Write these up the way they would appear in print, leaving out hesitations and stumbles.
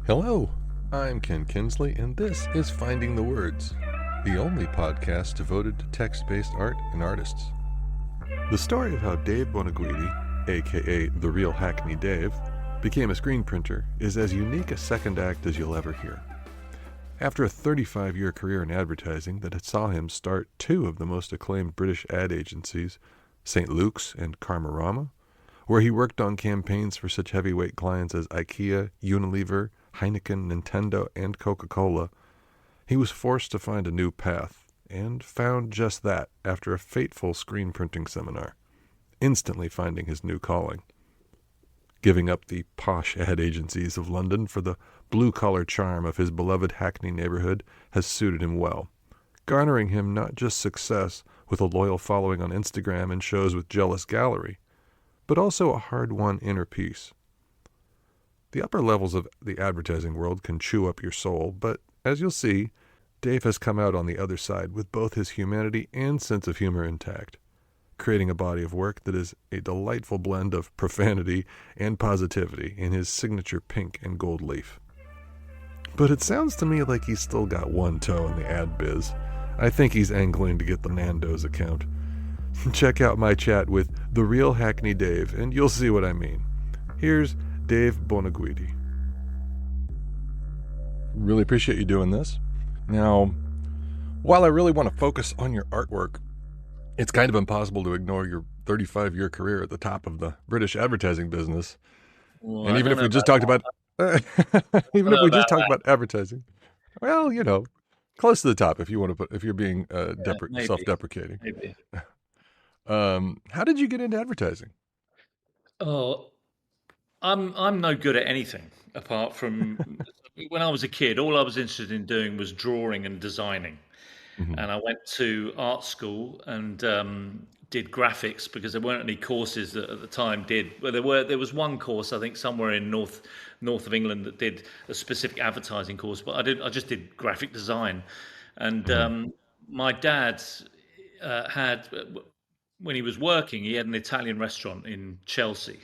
Hello, I'm Ken Kinsley, and this is Finding the Words, the only podcast devoted to text-based art and artists. The story of how Dave Buonaguidi, aka the real Hackney Dave, became a screen printer is as unique a second act as you'll ever hear. After a 35-year career in advertising that saw him start two of the most acclaimed British ad agencies, St. Luke's and Karmarama, where he worked on campaigns for such heavyweight clients as IKEA, Unilever, Heineken, Nintendo, and Coca-Cola, he was forced to find a new path, and found just that after a fateful screen printing seminar, instantly finding his new calling. Giving up the posh ad agencies of London for the blue-collar charm of his beloved Hackney neighborhood has suited him well, garnering him not just success with a loyal following on Instagram and shows with jealous gallery, but also a hard-won inner peace. The upper levels of the advertising world can chew up your soul, but as you'll see, Dave has come out on the other side with both his humanity and sense of humor intact, creating a body of work that is a delightful blend of profanity and positivity in his signature pink and gold leaf. But it sounds to me like he's still got one toe in the ad biz. I think he's angling to get the Nando's account. Check out my chat with the real Hackney Dave, and you'll see what I mean. Here's Dave Buonaguidi. Really appreciate you doing this. Now, while I really want to focus on your artwork, it's kind of impossible to ignore your 35-year career at the top of the British advertising business. Well, And I even don't if we know just about talked about even if we just talked about advertising, well, close to the top if you want to put, if you're being maybe, self-deprecating. maybe. How did you get into advertising? Oh, I'm no good at anything apart from when I was a kid. All I was interested in doing was drawing and designing, Mm-hmm. and I went to art school and did graphics because there weren't any courses that at the time did. Well, there was one course I think somewhere in north of England that did a specific advertising course, but I just did graphic design, and Mm-hmm. my dad had when he was working, he had an Italian restaurant in Chelsea,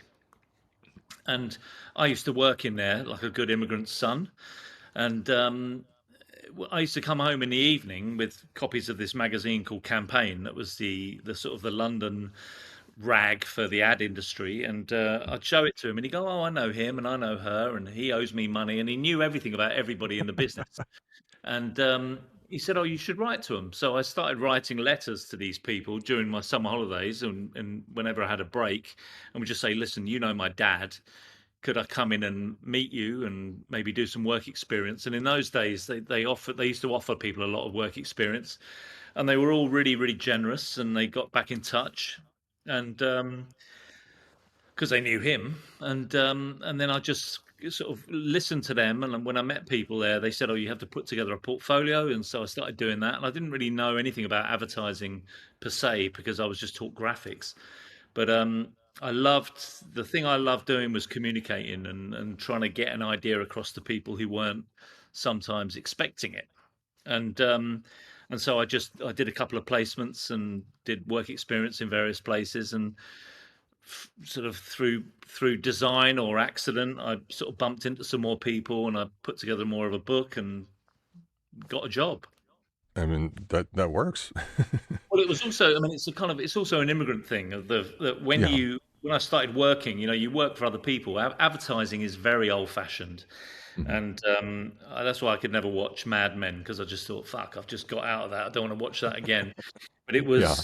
and I used to work in there like a good immigrant son. And I used to come home in the evening with copies of this magazine called Campaign. That was the sort of the London rag for the ad industry, and I'd show it to him, and he'd go, "Oh, I know him, and I know her, and he owes me money," and he knew everything about everybody in the business. And he said, "Oh, you should write to them." So I started writing letters to these people during my summer holidays, and whenever I had a break, and would just say, "Listen, you know my dad. Could I come in and meet you and maybe do some work experience?" And in those days, they used to offer people a lot of work experience, and they were all really really generous, and they got back in touch, and because they knew him, and then I just sort of listened to them, and when I met people there, they said, "Oh, you have to put together a portfolio," and so I started doing that, and I didn't really know anything about advertising per se because I was just taught graphics, but the thing I loved doing was communicating and trying to get an idea across to people who weren't sometimes expecting it, and so I did a couple of placements and did work experience in various places, and sort of through design or accident, I sort of bumped into some more people, and I put together more of a book and got a job. I mean, that works. Well, it was also, I mean, it's also an immigrant thing of that Yeah. when I started working, you work for other people. Advertising is very old fashioned, Mm-hmm. and that's why I could never watch Mad Men, because I just thought, fuck, I've just got out of that. I don't want to watch that again. But Yeah.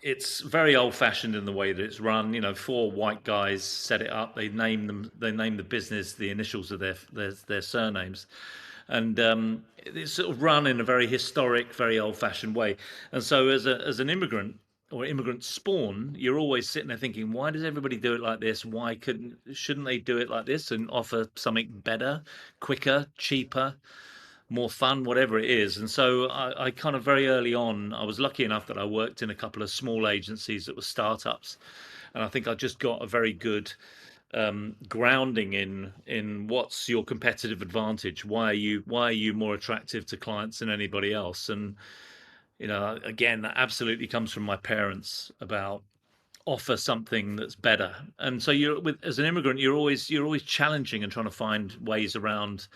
it's very old fashioned in the way that it's run. Four white guys set it up. They name the business the initials of their surnames, and it's sort of run in a very historic, very old-fashioned way. And so, as an immigrant or immigrant spawn, you're always sitting there thinking, why does everybody do it like this? Why shouldn't they do it like this and offer something better, quicker, cheaper, more fun, whatever it is? And so, I kind of very early on, I was lucky enough that I worked in a couple of small agencies that were startups, and I think I just got a very good grounding in what's your competitive advantage. Why are you more attractive to clients than anybody else? And again, that absolutely comes from my parents about offer something that's better. And so you're with as an immigrant, you're always challenging and trying to find ways around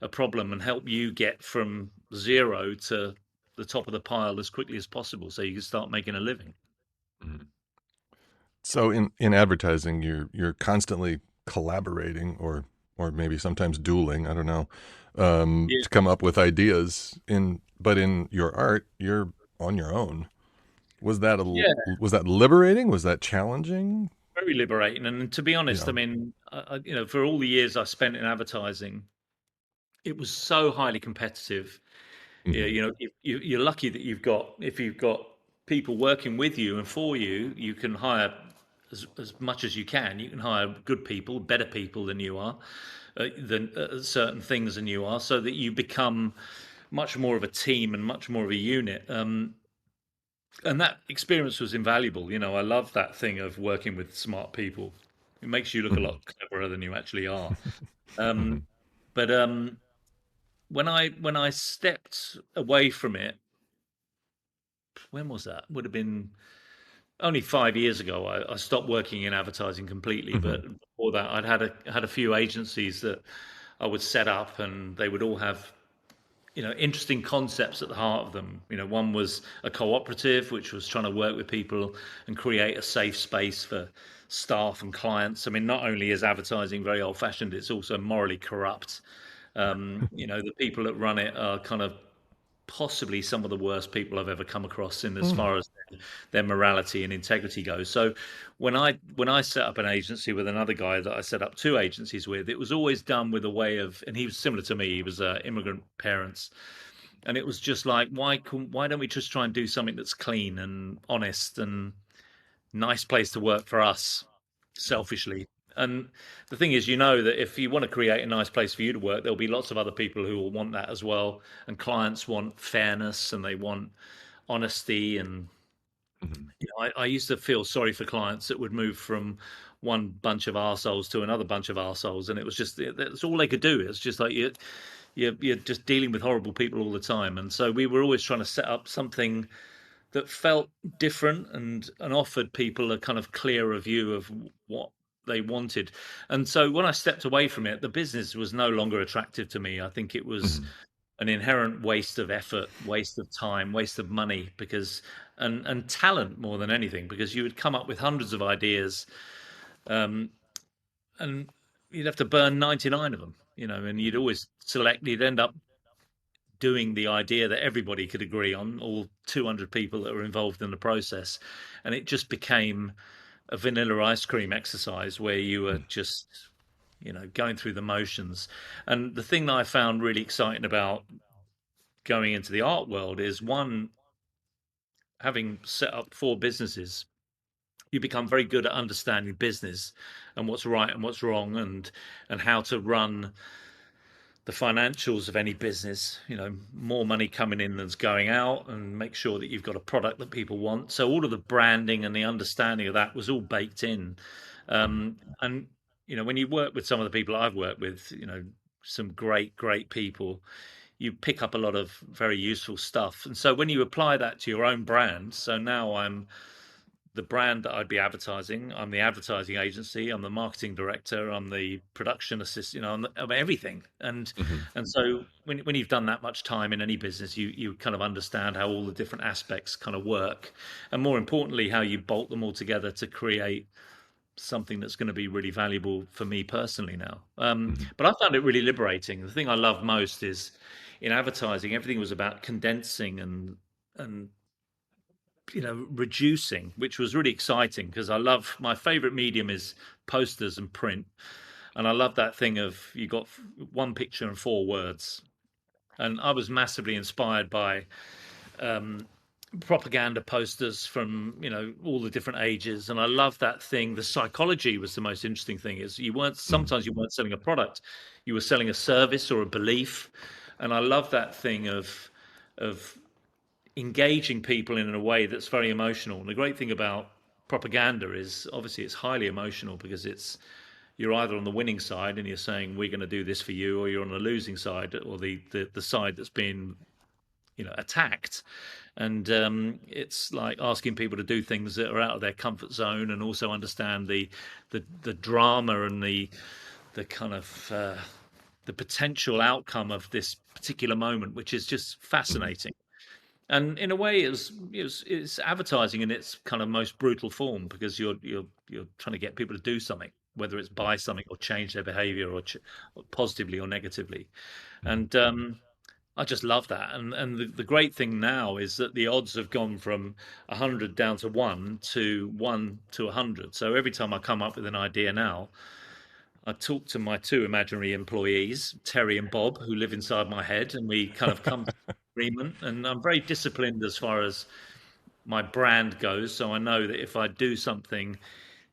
a problem and help you get from zero to the top of the pile as quickly as possible so you can start making a living. Mhm. So in advertising, you're constantly collaborating or maybe sometimes dueling, I don't know, Yeah. to come up with ideas. But in your art, you're on your own. Yeah, Was that liberating? Was that challenging? very liberating. And to be honest, Yeah. I mean, for all the years I spent in advertising, it was so highly competitive. Yeah, Hmm. you're lucky that if you've got people working with you and for you, you can hire as much as you can. You can hire good people, better people than you are, than certain things than you are, so that you become much more of a team and much more of a unit. And that experience was invaluable. I love that thing of working with smart people. It makes you look a Hmm. lot cleverer than you actually are. Hmm. Um, but when I stepped away from it, when was that? Would have been only 5 years ago. I stopped working in advertising completely, Hmm. but before that, had a few agencies that I would set up, and they would all have interesting concepts at the heart of them. One was a cooperative, which was trying to work with people and create a safe space for staff and clients. I mean, not only is advertising very old fashioned, it's also morally corrupt. The people that run it are kind of possibly some of the worst people I've ever come across in as Hmm. far as their morality and integrity goes. So when I set up an agency with another guy that I set up two agencies with, it was always done with a way of, and he was similar to me. He was immigrant parents, and it was just like, why don't we just try and do something that's clean and honest and nice place to work for us, selfishly. And the thing is, that if you want to create a nice place for you to work, there'll be lots of other people who will want that as well. And clients want fairness and they want honesty. And Hmm. I used to feel sorry for clients that would move from one bunch of arseholes to another bunch of arseholes, and it was just that's all they could do. It's just like you're just dealing with horrible people all the time. And so we were always trying to set up something that felt different and offered people a kind of clearer view of what they wanted. And so when I stepped away from it, the business was no longer attractive to me. I think it was Hmm. an inherent waste of effort, waste of time, waste of money, because and talent more than anything, because you would come up with hundreds of ideas, um, and you'd have to burn 99 of them, and you'd end up doing the idea that everybody could agree on, all 200 people that were involved in the process. And it just became a vanilla ice cream exercise where you were just, going through the motions. And the thing that I found really exciting about going into the art world is one, having set up four businesses, you become very good at understanding business and what's right and what's wrong, and how to run the financials of any business, more money coming in than's going out, and make sure that you've got a product that people want. So all of the branding and the understanding of that was all baked in. And when you work with some of the people I've worked with, some great people, you pick up a lot of very useful stuff. And so when you apply that to your own brand, so now I'm the brand that I'd be advertising. I'm the advertising agency. I'm the marketing director. I'm the production assistant. I'm everything. And Hmm. and so when you've done that much time in any business, you kind of understand how all the different aspects kind of work, and more importantly, how you bolt them all together to create something that's going to be really valuable for me personally now. Hmm. But I found it really liberating. The thing I love most is in advertising, everything was about condensing and reducing, which was really exciting because I love my favorite medium is posters and print. And I love that thing of you got one picture and four words. And I was massively inspired by um, propaganda posters from all the different ages. And I love that thing. The psychology was the most interesting thing. Is Hmm. sometimes you weren't selling a product, you were selling a service or a belief. And I love that thing of engaging people in a way that's very emotional. And the great thing about propaganda is obviously it's highly emotional because you're either on the winning side and you're saying we're going to do this for you, or you're on the losing side, or the side that's been attacked. And it's like asking people to do things that are out of their comfort zone, and also understand the drama and the kind of the potential outcome of this particular moment, which is just Mhm. fascinating. And in a way, it's advertising in its kind of most brutal form, because you're trying to get people to do something, whether it's buy something or change their behaviour, or positively or negatively. Mhm. And I just love that. And the great thing now is that the odds have gone from 100 down to 1 to 100. So every time I come up with an idea now, I talk to my two imaginary employees, Terry and Bob, who live inside my head, and we kind of come to agreement. And I'm very disciplined as far as my brand goes. So I know that if I do something,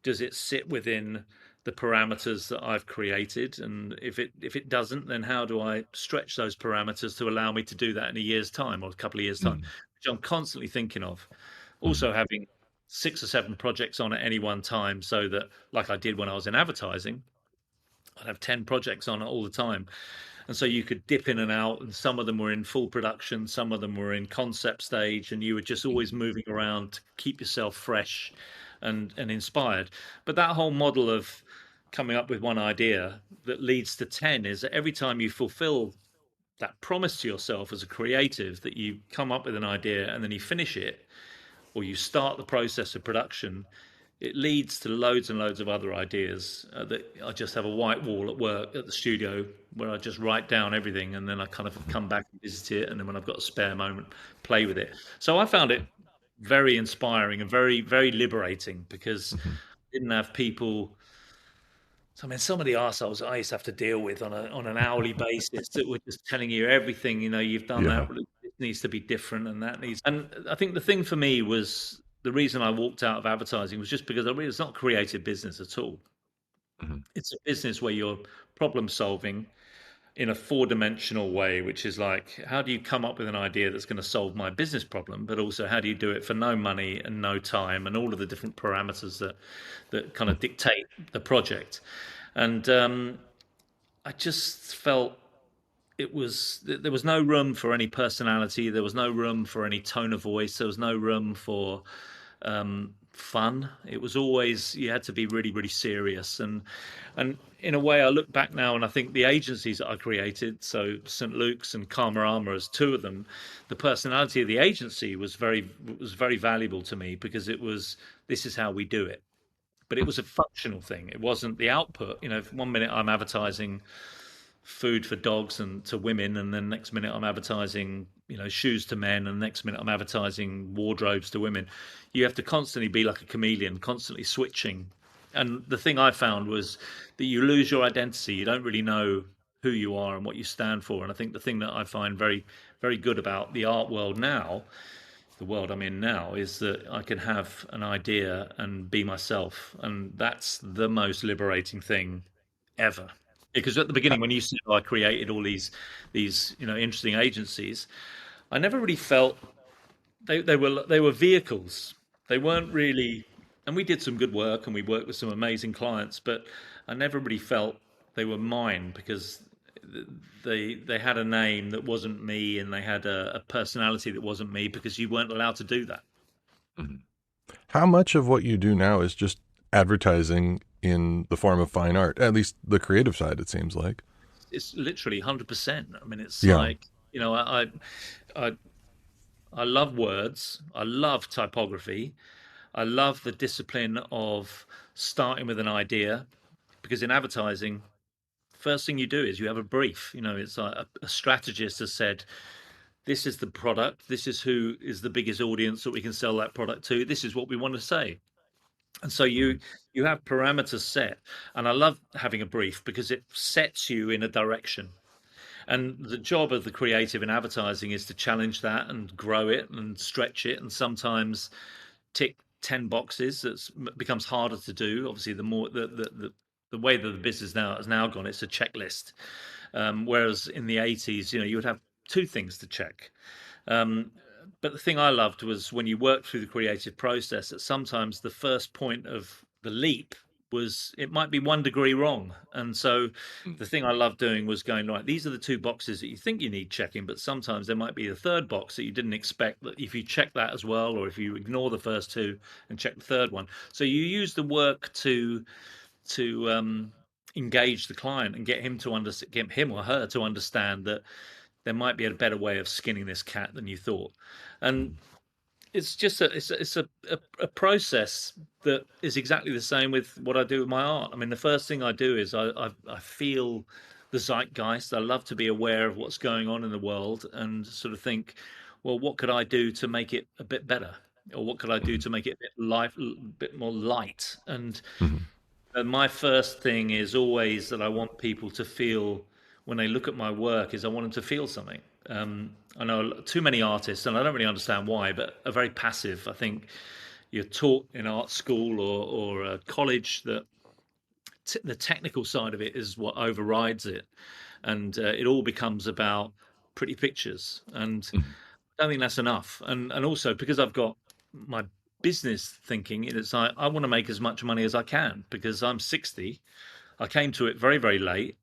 does it sit within the parameters that I've created? And if it doesn't, then how do I stretch those parameters to allow me to do that in a year's time or a couple of years' time? Mhm. Which I'm constantly thinking of. Mhm. Also having 6 or 7 projects on at any one time, so that, like I did when I was in advertising, I'd have 10 projects on all the time. And so you could dip in and out, and some of them were in full production, some of them were in concept stage, and you were just always moving around to keep yourself fresh and inspired. But that whole model of coming up with one idea that leads to 10 is that every time you fulfill that promise to yourself as a creative, that you come up with an idea and then you finish it, or you start the process of production, it leads to loads and loads of other ideas. That I just have a white wall at work at the studio where I just write down everything, and then I kind of come back and visit it, and then when I've got a spare moment, play with it. So I found it very inspiring and very, very liberating, because Mhm. I didn't have people. So, I mean, some of the arseholes I used to have to deal with on an hourly basis that were just telling you everything. You've done Yeah. that. This needs to be different, and that needs. And I think the thing for me was, the reason I walked out of advertising was just because I really, it's not creative business at all. Mhm. It's a business where you're problem solving in a four-dimensional way, which is like, how do you come up with an idea that's going to solve my business problem, but also how do you do it for no money and no time, and all of the different parameters that kind of dictate the project. And I just felt there was no room for any personality. There was no room for any tone of voice. There was no room for fun. It was always, you had to be really, really serious. And in a way, I look back now and I think the agencies that I created, so St. Luke's and Karma Armour as two of them, the personality of the agency was very valuable to me, because it was, this is how we do it. But it was a functional thing. It wasn't the output. One minute I'm advertising food for dogs and to women, and then next minute I'm advertising, shoes to men, and next minute I'm advertising wardrobes to women. You have to constantly be like a chameleon, constantly switching. And the thing I found was that you lose your identity. You don't really know who you are and what you stand for. And I think the thing that I find very, very good about the art world now, the world I'm in now, is that I can have an idea and be myself, and that's the most liberating thing ever. Because at the Ha- beginning, when you said, I created all these interesting agencies, I never really felt they were vehicles. They weren't really, and we did some good work and we worked with some amazing clients, but I never really felt they were mine, because they had a name that wasn't me, and they had a personality that wasn't me, because you weren't allowed to do that. Mhm. How much of what you do now is just advertising in the form of fine art? At least the creative side, it seems like. It's literally 100%. I mean, it's Yeah. like, I I love words. I love typography. I love the discipline of starting with an idea, because in advertising, first thing you do is you have a brief. It's like a strategist has said, this is the product, this is who is the biggest audience that we can sell that product to, this is what we want to say. And so Mhm. you have parameters set. And I love having a brief, because it sets you in a direction. And the job of the creative in advertising is to challenge that and grow it and stretch it, and sometimes tick 10 boxes. That becomes harder to do. Obviously, the more the way that the business now has now gone, it's a checklist. Whereas in the 80s, you would have two things to check. Um, but the thing I loved was when you work through the creative process, that sometimes the first point of the leap was it might be 1 degree wrong. And so Mm. the thing I love doing was going, right, these are the two boxes that you think you need checking, but sometimes there might be a third box that you didn't expect, that if you check that as well, or if you ignore the first two and check the third one. So you use the work to engage the client and get him to understand, get him or her to understand that there might be a better way of skinning this cat than you thought. And it's just a process that is exactly the same with what I do with my art. I mean, the first thing I do is I feel the zeitgeist. I love to be aware of what's going on in the world and sort of think, well, what could I do to make it a bit better, or what could I do Mhm. to make it a bit more light? Mhm. And my first thing is always that I want people to feel when they look at my work is I want them to feel something. I know too many artists, and I don't really understand why, but are very passive. I think you're taught in art school or college that the technical side of it is what overrides it, and it all becomes about pretty pictures. And Mhm. I don't think that's enough. And also because I've got my business thinking, it's like I want to make as much money as I can because I'm 60. I came to it very, very late.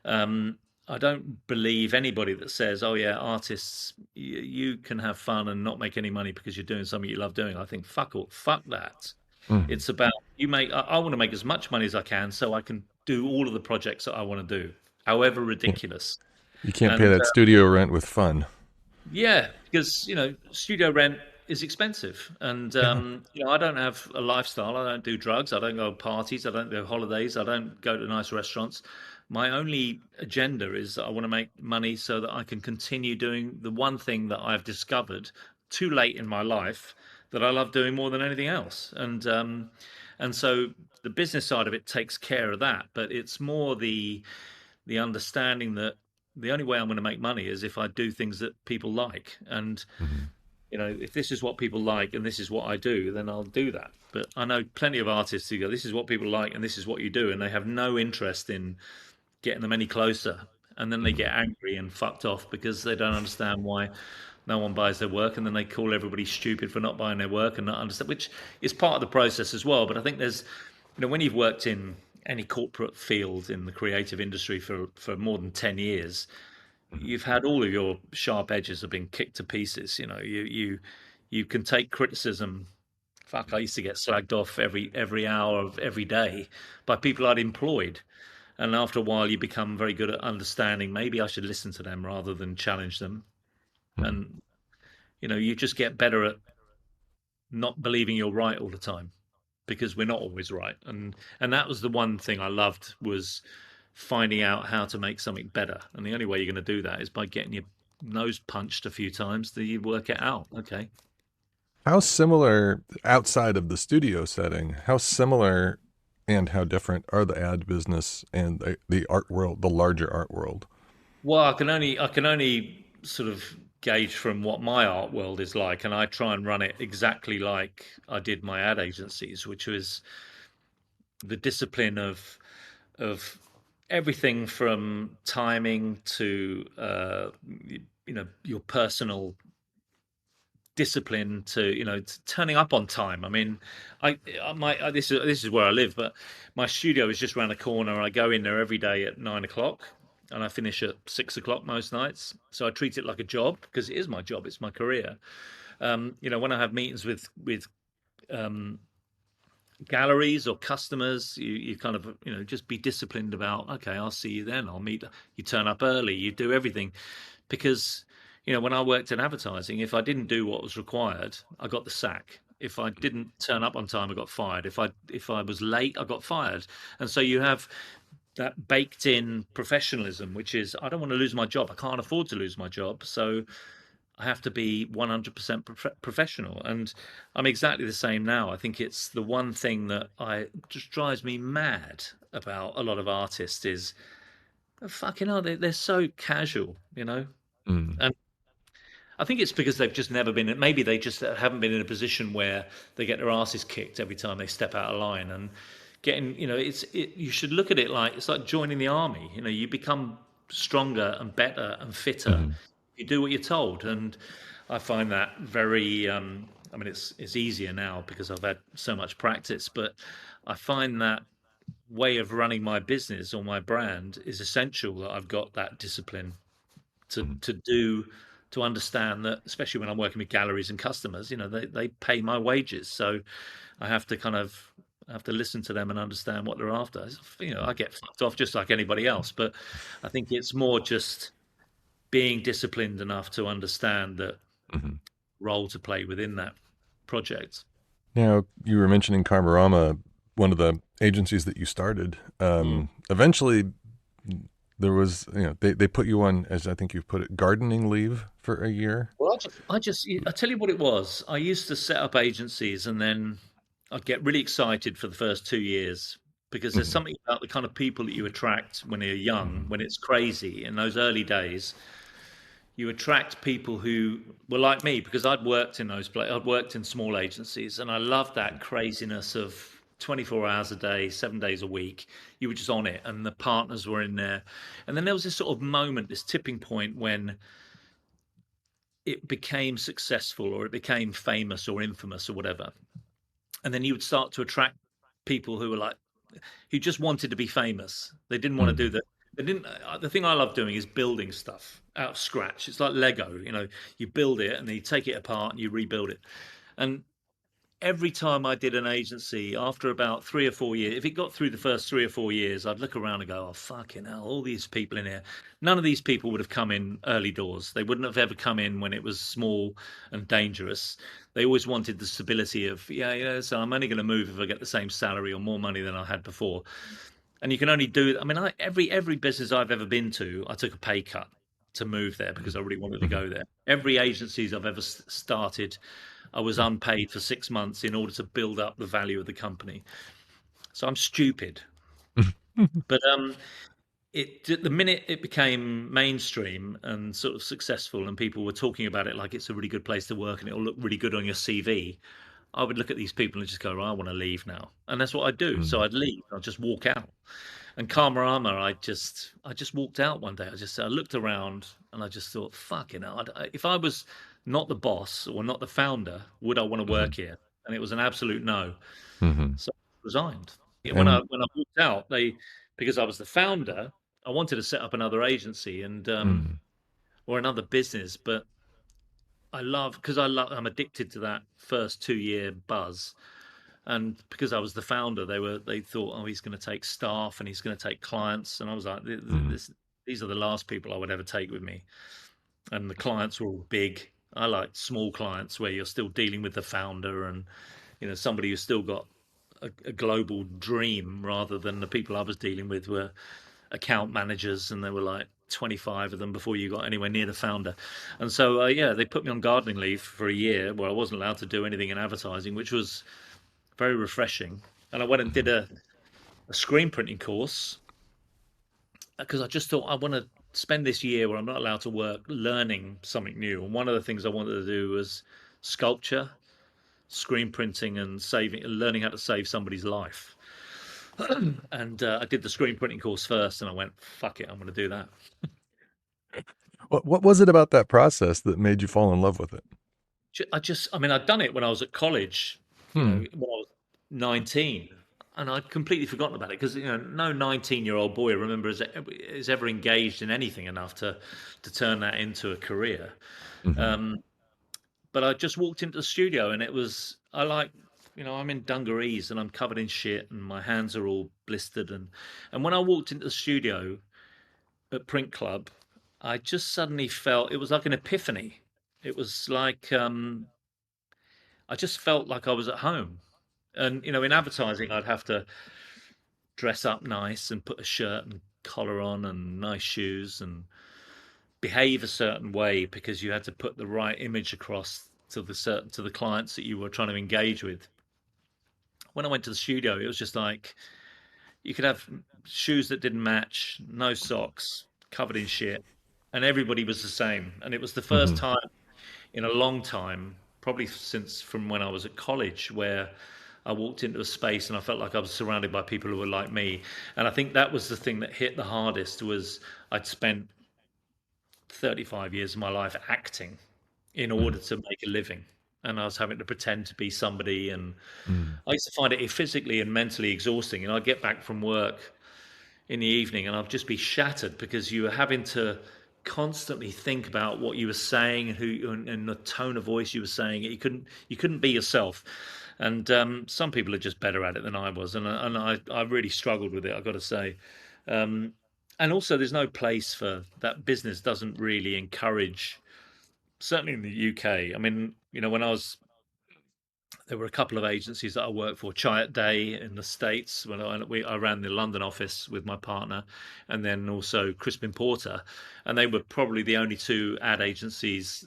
Um, I don't believe anybody that says, "Oh yeah, artists, you can have fun and not make any money because you're doing something you love doing." I think fuck all, fuck that. Mhm. It's about you make. I want to make as much money as I can so I can do all of the projects that I want to do, however Yeah. ridiculous. You can't pay And that studio rent with fun. yeah, because studio rent is expensive, and Yeah. I don't have a lifestyle. I don't do drugs. I don't go to parties. I don't go holidays. I don't go to nice restaurants. My only agenda is that I want to make money so that I can continue doing the one thing that I've discovered too late in my life that I love doing more than anything else. And so the business side of it takes care of that, but it's more the understanding that the only way I'm going to make money is if I do things that people like. And, Mhm. if this is what people like and this is what I do, then I'll do that. But I know plenty of artists who go, this is what people like and this is what you do. And they have no interest in getting them any closer. And then they Mhm. get angry and fucked off because they don't understand why no one buys their work. And then they call everybody stupid for not buying their work and not understand, which is part of the process as well. But I think there's, when you've worked in any corporate field in the creative industry for more than 10 years, Mhm. you've had all of your sharp edges have been kicked to pieces. You can take criticism. Fuck, I used to get slagged off every hour of every day by people I'd employed. And after a while, you become very good at understanding. Maybe I should listen to them rather than challenge them. Mhm. And you just get better at not believing you're right all the time because we're not always right. And that was the one thing I loved was finding out how to make something better. And the only way you're going to do that is by getting your nose punched a few times till you work it out. Okay. How similar, outside of the studio setting, how similar and how different are the ad business and the art world, the larger art world? Well, I can only sort of gauge from what my art world is like, and I try and run it exactly like I did my ad agencies, which was the discipline of everything from timing to your personal discipline to turning up on time. I mean, this is where I live, but my studio is just around the corner. I go in there every day at 9 o'clock, and I finish at 6 o'clock most nights. So I treat it like a job because it is my job. It's my career. When I have meetings with um, galleries or customers, you kind of just be disciplined about. Okay, I'll see you then. I'll meet. You turn up early. You do everything because when I worked in advertising, if I didn't do what was required, I got the sack. If I didn't turn up on time, I got fired. If I was late, I got fired. And so you have that baked in professionalism, which is I don't want to lose my job. I can't afford to lose my job. So I have to be 100% professional. And I'm exactly the same now. I think it's the one thing that I just drives me mad about a lot of artists is fucking hell, they're so casual. Mm. And I think it's because they've just never been. Maybe they just haven't been in a position where they get their asses kicked every time they step out of line. And getting, you should look at it like it's like joining the army. You become stronger and better and fitter. Mhm. You do what you're told, and I find that very. I mean, it's easier now because I've had so much practice, but I find that way of running my business or my brand is essential that I've got that discipline Mhm. to do, to understand that, especially when I'm working with galleries and customers, they pay my wages, so I have to I have to listen to them and understand what they're after. I get fucked off just like anybody else, but I think it's more just being disciplined enough to understand that Mhm. role to play within that project. Now, you were mentioning Karmarama, one of the agencies that you started. Mm. Eventually, there was, they put you on, as I think you put it, gardening leave for a year. Well, I tell you what it was. I used to set up agencies and then I'd get really excited for the first 2 years because there's Mhm. something about the kind of people that you attract when you're young, Mhm. when it's crazy in those early days. You attract people who were like me because I'd worked in those places. I'd worked in small agencies and I loved that craziness of 24 hours a day, 7 days a week. You were just on it and the partners were in there. And then there was this sort of moment, this tipping point when it became successful or it became famous or infamous or whatever. And then you would start to attract people who were like, who just wanted to be famous. They didn't want to do Mhm. that. They didn't. The thing I love doing is building stuff out of scratch. It's like Lego. You build it and then you take it apart and you rebuild it. And every time I did an agency, after about 3 or 4 years, if it got through the first 3 or 4 years, I'd look around and go, "Oh fucking hell! All these people in here. None of these people would have come in early doors. They wouldn't have ever come in when it was small and dangerous. They always wanted the stability of, yeah, So I'm only going to move if I get the same salary or more money than I had before. And you can only do. I mean, every business I've ever been to, I took a pay cut to move there because I really wanted to Mhm. go there. Every agencies I've ever started, I was unpaid for 6 months in order to build up the value of the company. So I'm stupid. Mhm. But the minute it became mainstream and sort of successful, and people were talking about it like it's a really good place to work and it'll look really good on your CV, I would look at these people and just go, "I want to leave now," and that's what I'd do. So Mhm. I'd leave. I'd just walk out. And Karma, I just walked out one day. I looked around and I just thought, "Fucking hell! If I was not the boss or not the founder, would I want to Mhm. work here?" And it was an absolute no. Mhm. So I resigned. Yeah, And when I walked out, because I was the founder, I wanted to set up another agency and mhm. or another business, but I'm addicted to that first 2 year buzz. And because I was the founder, they thought, oh, he's going to take staff and he's going to take clients, and I was like, Mhm. these are the last people I would ever take with me. And the clients were all big. I like small clients where you're still dealing with the founder and somebody who's still got a global dream, rather than the people I was dealing with were account managers and there were like 25 of them before you got anywhere near the founder. And so yeah, they put me on gardening leave for a year where I wasn't allowed to do anything in advertising, which was very refreshing. And I went and did Mhm. a screen printing course because I just thought I want to spend this year where I'm not allowed to work learning something new. And one of the things I wanted to do was sculpture, screen printing, and learning how to save somebody's life. And I did the screen printing course first, and I went, "Fuck it, I'm going to do that." What was it about that process that made you fall in love with it? I mean, I'd done it when I was at college, Hmm. when I was 19, and I'd completely forgotten about it because, no 19-year-old boy is ever engaged in anything enough to turn that into a career. Mhm. Um, but I just walked into the studio and I'm in dungarees and I'm covered in shit and my hands are all blistered. And when I walked into the studio at Print Club, I just suddenly felt it was like an epiphany. It was like, I just felt like I was at home. And in advertising, I'd have to dress up nice and put a shirt and collar on and nice shoes and behave a certain way because you had to put the right image across to the clients that you were trying to engage with. When I went to the studio, it was just like you could have shoes that didn't match, no socks, covered in shit, and everybody was the same. And it was the first Mhm. time in a long time, probably since from when I was at college, where I walked into a space and I felt like I was surrounded by people who were like me. And I think that was the thing that hit the hardest was I'd spent 35 years of my life acting in Mhm. order to make a living. and I was having to pretend to be somebody, and Mm. I used to find it physically and mentally exhausting. And I'd get back from work in the evening, and I'd just be shattered because you were having to constantly think about what you were saying and and the tone of voice you were saying it. You couldn't be yourself, and some people are just better at it than I was, and I really struggled with it. I've got to say, um, and also there's no place for that. Business doesn't really encourage, certainly in the UK. I mean, when I was there were a couple of agencies that I worked for. Chiat Day in the States, when I ran the London office with my partner, and then also Crispin Porter, and they were probably the only two ad agencies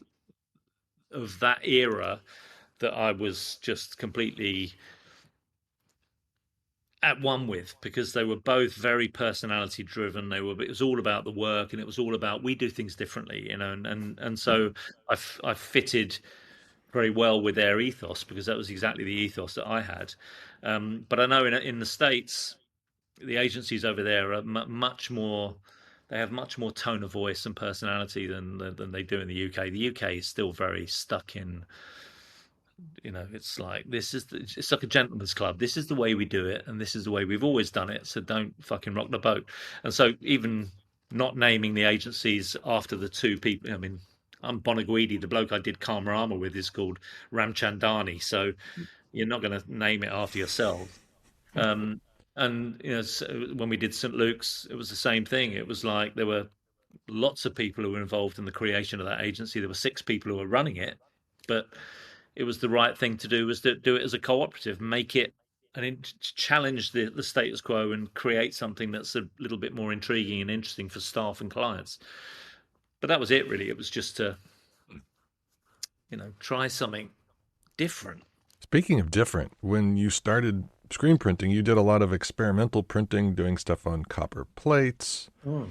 of that era that I was just completely at one with, because they were both very personality driven. It was all about the work, and it was all about, we do things differently, and so I fitted very well with their ethos, because that was exactly the ethos that I had. But I know in the States, the agencies over there are much more. They have much more tone of voice and personality than they do in the UK. The UK is still very stuck in. It's like, it's like a gentleman's club. This is the way we do it, and this is the way we've always done it. So don't fucking rock the boat. And so, even not naming the agencies after the two people. I mean, I'm Buonaguidi. The bloke I did Karmarama with is called Ramchandani. So you're not going to name it after yourself. Um, and when we did St Luke's, it was the same thing. It was like there were lots of people who were involved in the creation of that agency. There were six people who were running it, but it was the right thing to do, was to do it as a cooperative, make it and challenge the status quo, and create something that's a little bit more intriguing and interesting for staff and clients. But that was it, really. It was just to try something different. Speaking of different, when you started screen printing, you did a lot of experimental printing, doing stuff on copper plates, Mm.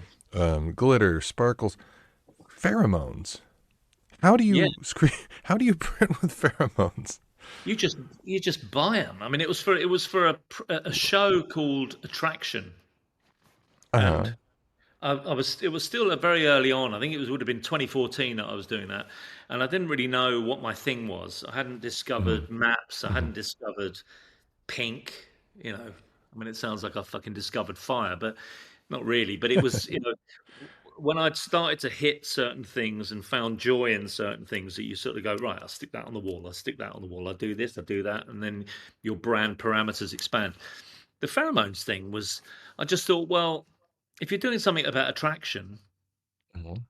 glitter, sparkles, pheromones. How do Yeah, you screen? How do you print with pheromones? you just buy them. I mean, it was for a show called Attraction, Uh huh. and it was still very early on. I think would have been 2014 that I was doing that, and I didn't really know what my thing was. I hadn't Mm-hmm. discovered maps. I Mm-hmm. hadn't discovered pink. I mean, it sounds like I fucking discovered fire, but not really. But it was, when I'd started to hit certain things and found joy in certain things, that you sort of go, right, I'll stick that on the wall. I'll stick that on the wall. I'll do this. I'll do that, and then your brand parameters expand. The pheromones thing was, I just thought, well, if you're doing something about attraction, Mm-hmm.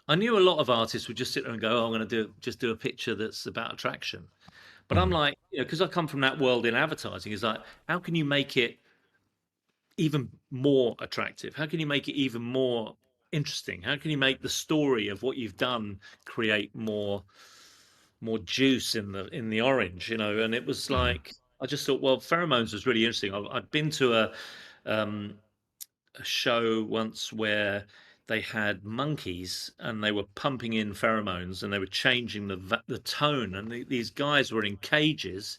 I knew a lot of artists would just sit there and go, "Oh, I'm going to do a picture that's about attraction." But I'm Mm-hmm. like, because I come from that world in advertising, is like, how can you make it even more attractive? How can you make it even more interesting? How can you make the story of what you've done create more juice in the orange? And it was Mm-hmm. like, I just thought, well, pheromones was really interesting. I'd been to um, a show once where they had monkeys, and they were pumping in pheromones, and they were changing the tone, and these guys were in cages,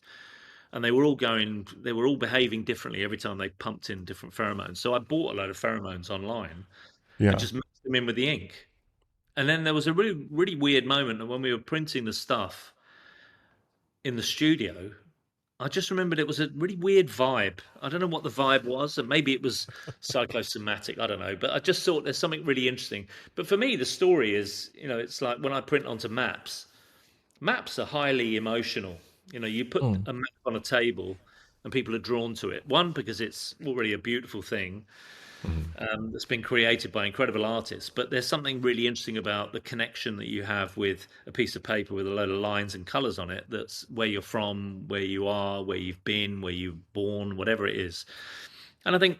and they were all behaving differently every time they pumped in different pheromones. So I bought a load of pheromones online and Yeah. just mixed them in with the ink. And then there was a really really weird moment when we were printing the stuff in the studio. I just remembered it was a really weird vibe. I don't know what the vibe was, and maybe it was psychosomatic. I don't know, but I just thought there's something really interesting. But for me, the story is, it's like when I print onto maps. Maps are highly emotional. You put Mm. a map on a table, and people are drawn to it. One, because it's already a beautiful thing, Mm-hmm. that's been created by incredible artists. But there's something really interesting about the connection that you have with a piece of paper with a load of lines and colours on it. That's where you're from, where you are, where you've been, where you're born, whatever it is. And I think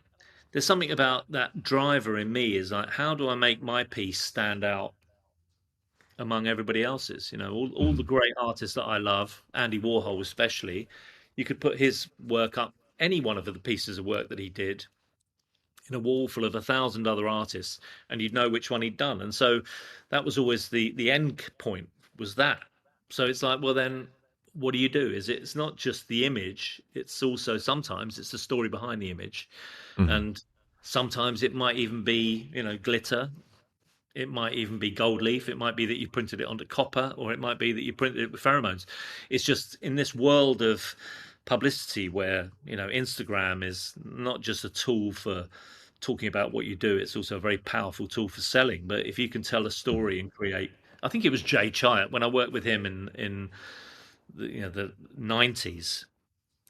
there's something about that driver in me, is like, how do I make my piece stand out among everybody else's? All Mm-hmm. the great artists that I love, Andy Warhol especially, you could put his work up, any one of the pieces of work that he did, in a wall full of 1,000 other artists, and you'd know which one he'd done. And so that was always the end point, was that. So it's like, well, then what do you do? It's not just the image, it's also, sometimes it's the story behind the image. Mm-hmm. And sometimes it might even be, glitter. It might even be gold leaf. It might be that you printed it onto copper, or it might be that you printed it with pheromones. It's just in this world of publicity where, Instagram is not just a tool for talking about what you do, it's also a very powerful tool for selling. But if you can tell a story and create, I think it was Jay Chiat when I worked with him in the 90s.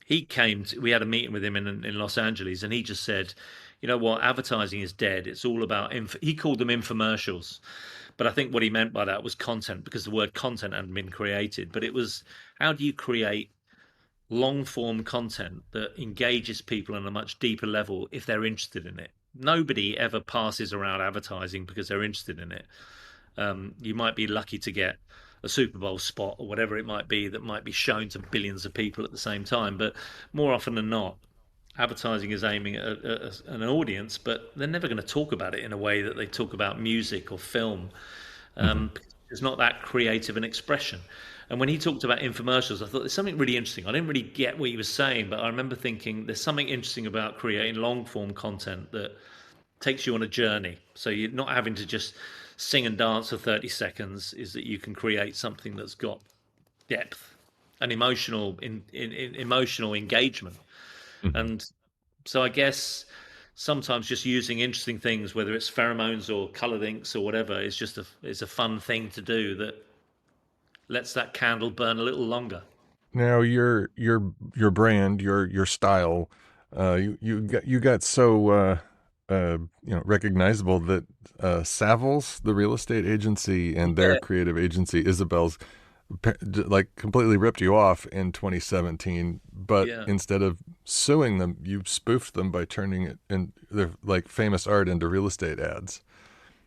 We had a meeting with him in Los Angeles, and he just said, you know what, advertising is dead. It's all about, he called them infomercials. But I think what he meant by that was content, because the word content hadn't been created. But it was, how do you create long form content that engages people on a much deeper level if they're interested in it? Nobody ever passes around advertising because they're interested in it. You might be lucky to get a Super Bowl spot or whatever it might be that might be shown to billions of people at the same time. But more often than not, advertising is aiming at an audience, but they're never going to talk about it in a way that they talk about music or film. It's not that creative an expression. And when he talked about infomercials, I thought there's something really interesting. I didn't really get what he was saying, but I remember thinking there's something interesting about creating long form content that takes you on a journey. So you're not having to just sing and dance for 30 seconds, is that you can create something that's got depth and emotional emotional engagement. And so I guess sometimes just using interesting things, whether it's pheromones or colored inks or whatever, is just it's a fun thing to do that lets that candle burn a little longer. Now your brand, your style, you got so recognizable that Savills, the real estate agency, and their Yeah. creative agency, Isabel's, like completely ripped you off in 2017. But Yeah. instead of suing them, you spoofed them by turning it in their like famous art into real estate ads.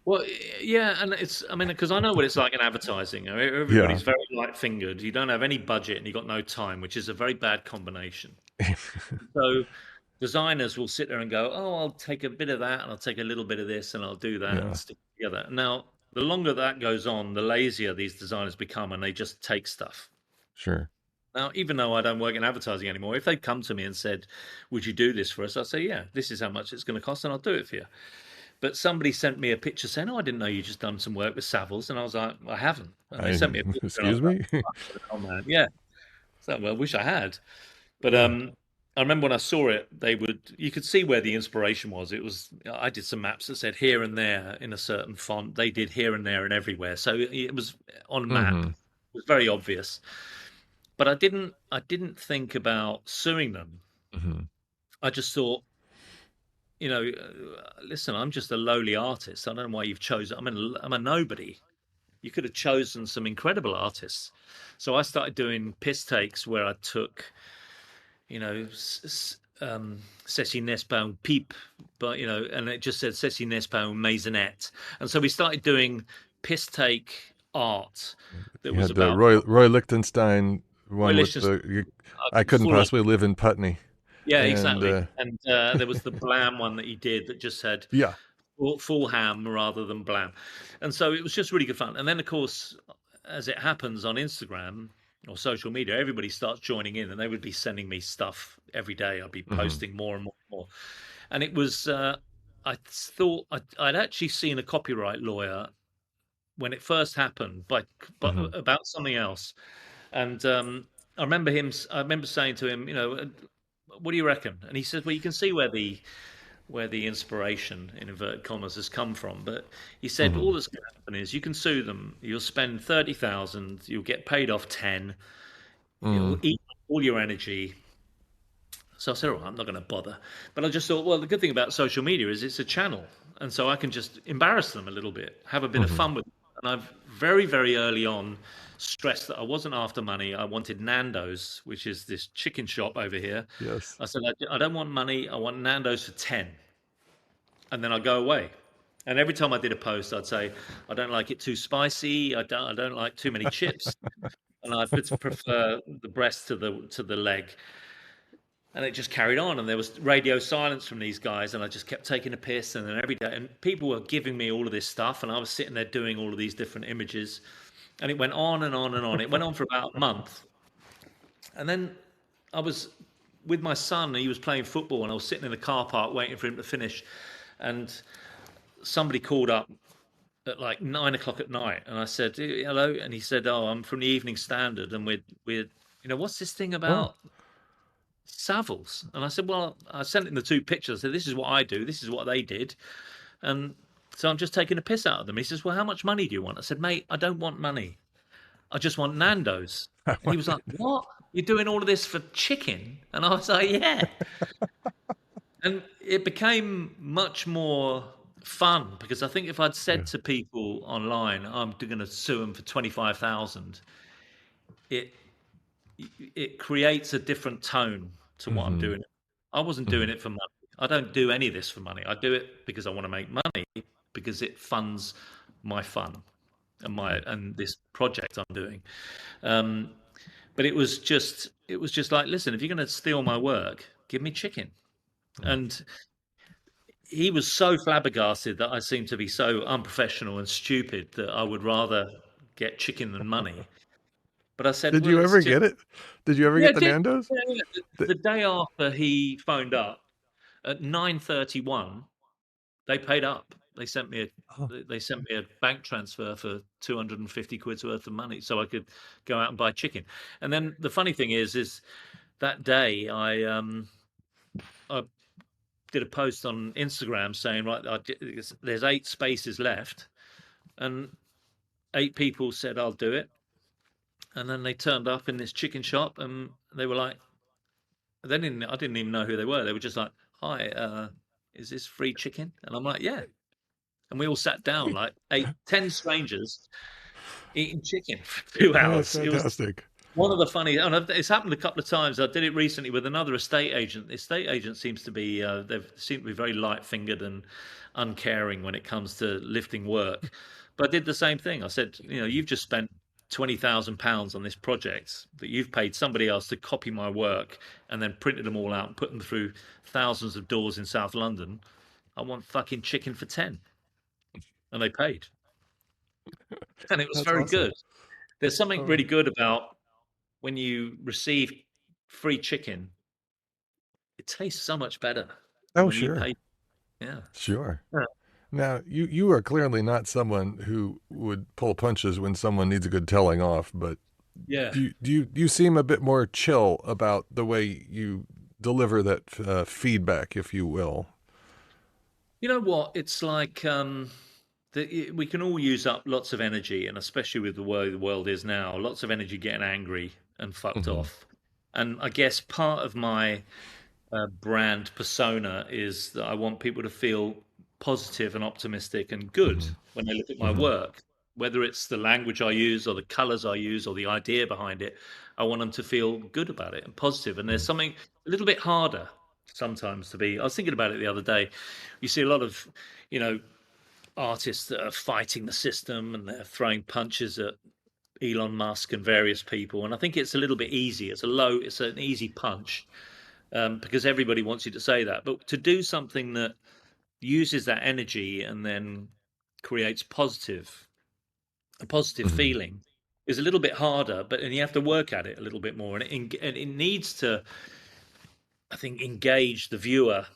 Well, yeah, and I mean, because I know what it's like in advertising. I mean, Yeah. everybody's very light-fingered. You don't have any budget and you got no time, which is a very bad combination. So designers will sit there and go, "Oh, I'll take a bit of that, and I'll take a little bit of this, and I'll do that, and Yeah. stick it together." Now, the longer that goes on, the lazier these designers become, and they just take stuff. Sure. Now, even though I don't work in advertising anymore, if they'd come to me and said, "Would you do this for us?" I'd say, "Yeah, this is how much it's going to cost, and I'll do it for you." But somebody sent me a picture saying, "Oh, I didn't know you just done some work with Savills," and I was like, "I haven't." And they I sent me a picture, and I was excuse like, me. "Oh man, yeah." So, well, I wish I had. But Yeah. I remember when I saw it, you could see where the inspiration was. I did some maps that said here and there in a certain font. They did here and there and everywhere. So it was on map. Mm-hmm. It was very obvious. But I didn't think about suing them. Mm-hmm. I just thought, listen, I'm just a lowly artist. I don't know why you've chosen. I'm a nobody. You could have chosen some incredible artists. So I started doing piss takes where I took, Ceci Nesbaum Peep, but and it just said Ceci Nesbaum Maisonette, and so we started doing piss take art that You was had the about Roy Lichtenstein one with religious, I couldn't full of, possibly live in Putney, yeah, and exactly, and there was the Blam one that he did that just said yeah. full ham rather than Blam, and so it was just really good fun. And then of course, as it happens on Instagram or social media, everybody starts joining in, and they would be sending me stuff every day. I'd be Mm-hmm. posting more and more and more. And it was, I thought I'd actually seen a copyright lawyer when it first happened, but Mm-hmm. about something else. And I remember saying to him, what do you reckon? And he said, well, you can see where the inspiration in inverted commas has come from. But he said Mm-hmm. all that's going to happen is you can sue them. You'll spend 30,000. You'll get paid off 10. It'll Mm. eat all your energy. So I said, all right, I'm not going to bother. But I just thought, well, the good thing about social media is it's a channel. And so I can just embarrass them a little bit, have a bit of Mm-hmm. fun with them. And I've very, very early on stressed that I wasn't after money. I wanted Nando's, which is this chicken shop over here. Yes. I said, I don't want money. I want Nando's for 10. And then I'd go away. And every time I did a post, I'd say, I don't like it too spicy. I don't like too many chips. And I prefer the breast to the leg. And it just carried on, and there was radio silence from these guys, and I just kept taking a piss, and then every day, and people were giving me all of this stuff, and I was sitting there doing all of these different images, and it went on and on and on. It went on for about a month, and then I was with my son, and he was playing football, and I was sitting in the car park waiting for him to finish, and somebody called up at like 9 o'clock at night, and I said, "Hello," and he said, "Oh, I'm from the Evening Standard, and we're what's this thing Oh, about Savills?" And I said, "Well, I sent him the two pictures. I said, this is what I do. This is what they did, and so I'm just taking a piss out of them." He says, "Well, how much money do you want?" I said, "Mate, I don't want money. I just want Nando's." I And he was wonder. like, "What? You're doing all of this for chicken?" And I was like, "Yeah." And it became much more fun because I think if I'd Yeah. said to people online, "I'm going to sue them for 25,000," it it creates a different tone to what I'm Hmm. doing. I wasn't doing Hmm. it for money. I don't do any of this for money. I do it because I want to make money because it funds my fun and my and this project I'm doing. Um, but it was just like, listen, if you're going to steal my work, give me chicken. And he was so flabbergasted that I seemed to be so unprofessional and stupid that I would rather get chicken than money. But I said, Did well, you it's ever just get it? Did you ever yeah, get it the did. Nando's? Yeah, yeah. The day after he phoned up at 9:31, they paid up. Oh, They sent me a bank transfer for 250 quid's worth of money so I could go out and buy chicken. And then the funny thing is that day I did a post on Instagram saying, right, there's 8 spaces left, and 8 people said I'll do it. And then they turned up in this chicken shop, and they were like, I didn't even know who they were. They were just like, "Hi, is this free chicken?" And I'm like, "Yeah." And we all sat down like 10 strangers eating chicken for two oh, that's hours. It was fantastic. one of the funny, and it's happened a couple of times. I did it recently with another estate agent. The estate agent seems to be they seem to be very light-fingered and uncaring when it comes to lifting work. But I did the same thing. I said, you've just spent £20,000 on this project that you've paid somebody else to copy my work and then printed them all out and put them through thousands of doors in South London. I want fucking chicken for 10, and they paid, and it was That's very awesome. good. There's something Oh, really good about when you receive free chicken. It tastes so much better than oh, when you sure, pay. Yeah. sure. Yeah. Now, you are clearly not someone who would pull punches when someone needs a good telling off, but Yeah. do you seem a bit more chill about the way you deliver that feedback, if you will? You know what? It's like we can all use up lots of energy, and especially with the way the world is now, lots of energy getting angry and fucked Hmm. off. And I guess part of my brand persona is that I want people to feel positive and optimistic and good Hmm. when they look at my Hmm. work, whether it's the language I use or the colors I use or the idea behind it. I want them to feel good about it and positive. And there's something a little bit harder sometimes to be. I was thinking about it the other day. You see a lot of, you know, artists that are fighting the system and they're throwing punches at Elon Musk and various people. And I think it's a little bit easy. It's an easy punch because everybody wants you to say that. But to do something that uses that energy and then creates a positive Hmm. feeling is a little bit harder. But and you have to work at it a little bit more, and it needs to, I think, engage the viewer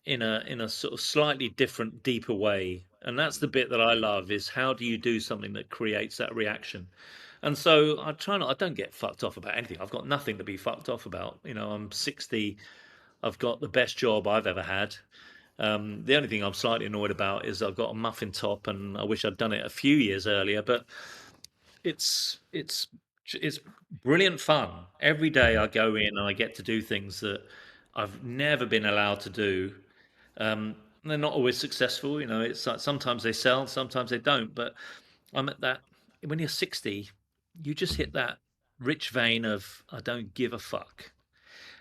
in a sort of slightly different, deeper way. And that's the bit that I love is how do you do something that creates that reaction? And so I don't get fucked off about anything. I've got nothing to be fucked off about. I'm 60. I've got the best job I've ever had. The only thing I'm slightly annoyed about is I've got a muffin top, and I wish I'd done it a few years earlier. But it's it's it's brilliant fun. Every day I go in and I get to do things that I've never been allowed to do. They're not always successful. It's like sometimes they sell, sometimes they don't. But I'm at that when you're 60, you just hit that rich vein of I don't give a fuck,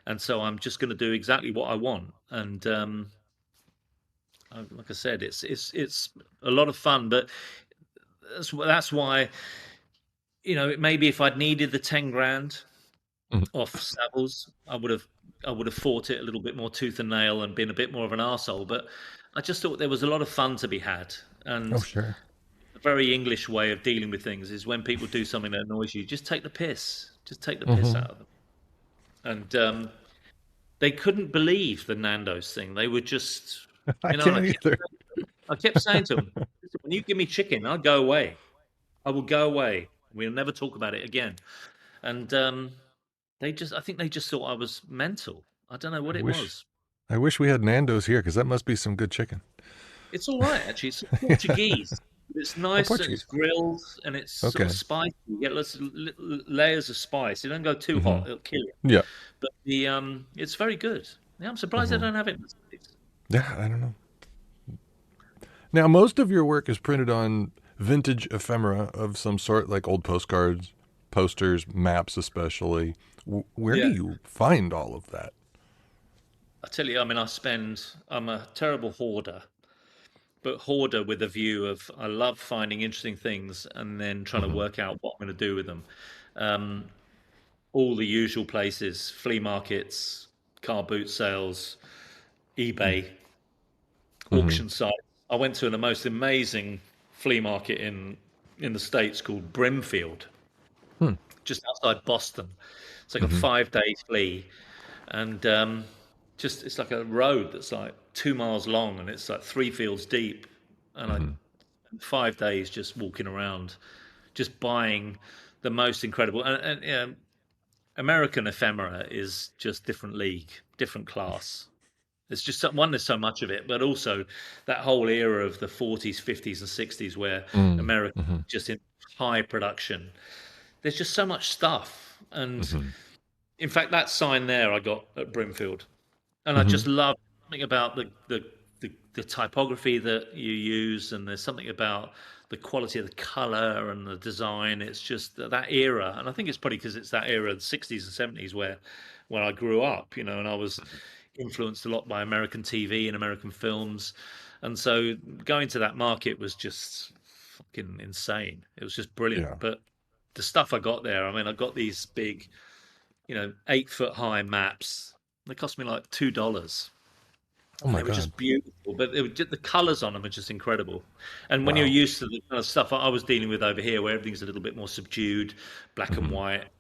and so I'm just going to do exactly what I want. And like I said, it's a lot of fun. But that's why maybe if I'd needed the 10 grand Hmm. off Savills, I would have fought it a little bit more tooth and nail and been a bit more of an arsehole. But I just thought there was a lot of fun to be had. Oh, And sure. a very English way of dealing with things is when people do something that annoys you, just take the piss. Just take the piss Hmm. out of them. And they couldn't believe the Nando's thing. They were just, I and can't either. I kept saying to them, When you give me chicken, I'll go away. I will go away. We'll never talk about it again. And I think they just thought I was mental. I don't know I what it wish was. I wish we had Nando's here because that must be some good chicken. It's all right, actually. It's Portuguese. It's Oh, nice and it's Portuguese. grilled and it's sort of Okay. spicy. You get lots of layers of spice. It don't go too Hmm. hot; it'll kill you. Yeah. But it's very good. Yeah, I'm surprised they Hmm. don't have it in the States. Yeah, I don't know. Now, most of your work is printed on vintage ephemera of some sort, like old postcards, posters, maps, especially. Where do Yeah, you find all of that? I tell you, I mean, I'm a terrible hoarder, but hoarder with a view of I love finding interesting things and then trying to Hmm. work out what I'm going to do with them. Um, all the usual places, flea markets, car boot sales, eBay, Hmm. auction sites. I went to the most amazing flea market in the States called Brimfield, Hmm. just outside Boston. It's like a Hmm. 5 day flea, and just it's like a road that's like 2 miles long, and it's like 3 fields deep, and I Hmm. 5 days just walking around, just buying the most incredible and American ephemera is just different league, different class. There's just one. There's so much of it, but also that whole era of the 40s, 50s, and 60s where America Hmm. just in high production. There's just so much stuff, and Hmm. in fact, that sign there I got at Brimfield, and I Hmm. just love something about the typography that you use, and there's something about the quality of the color and the design. It's just that era, and I think it's probably because it's that era, the 60s and 70s, where I grew up, and I was influenced a lot by American TV and American films, and so going to that market was just fucking insane. It was just brilliant, Yeah. but the stuff I got there, I mean, I got these big, 8 foot high maps. They cost me like $2, Oh and my they were God. just beautiful. But the colours on them are just incredible. And when you're Wow. used to the kind of stuff I was dealing with over here, where everything's a little bit more subdued, black and Hmm. white,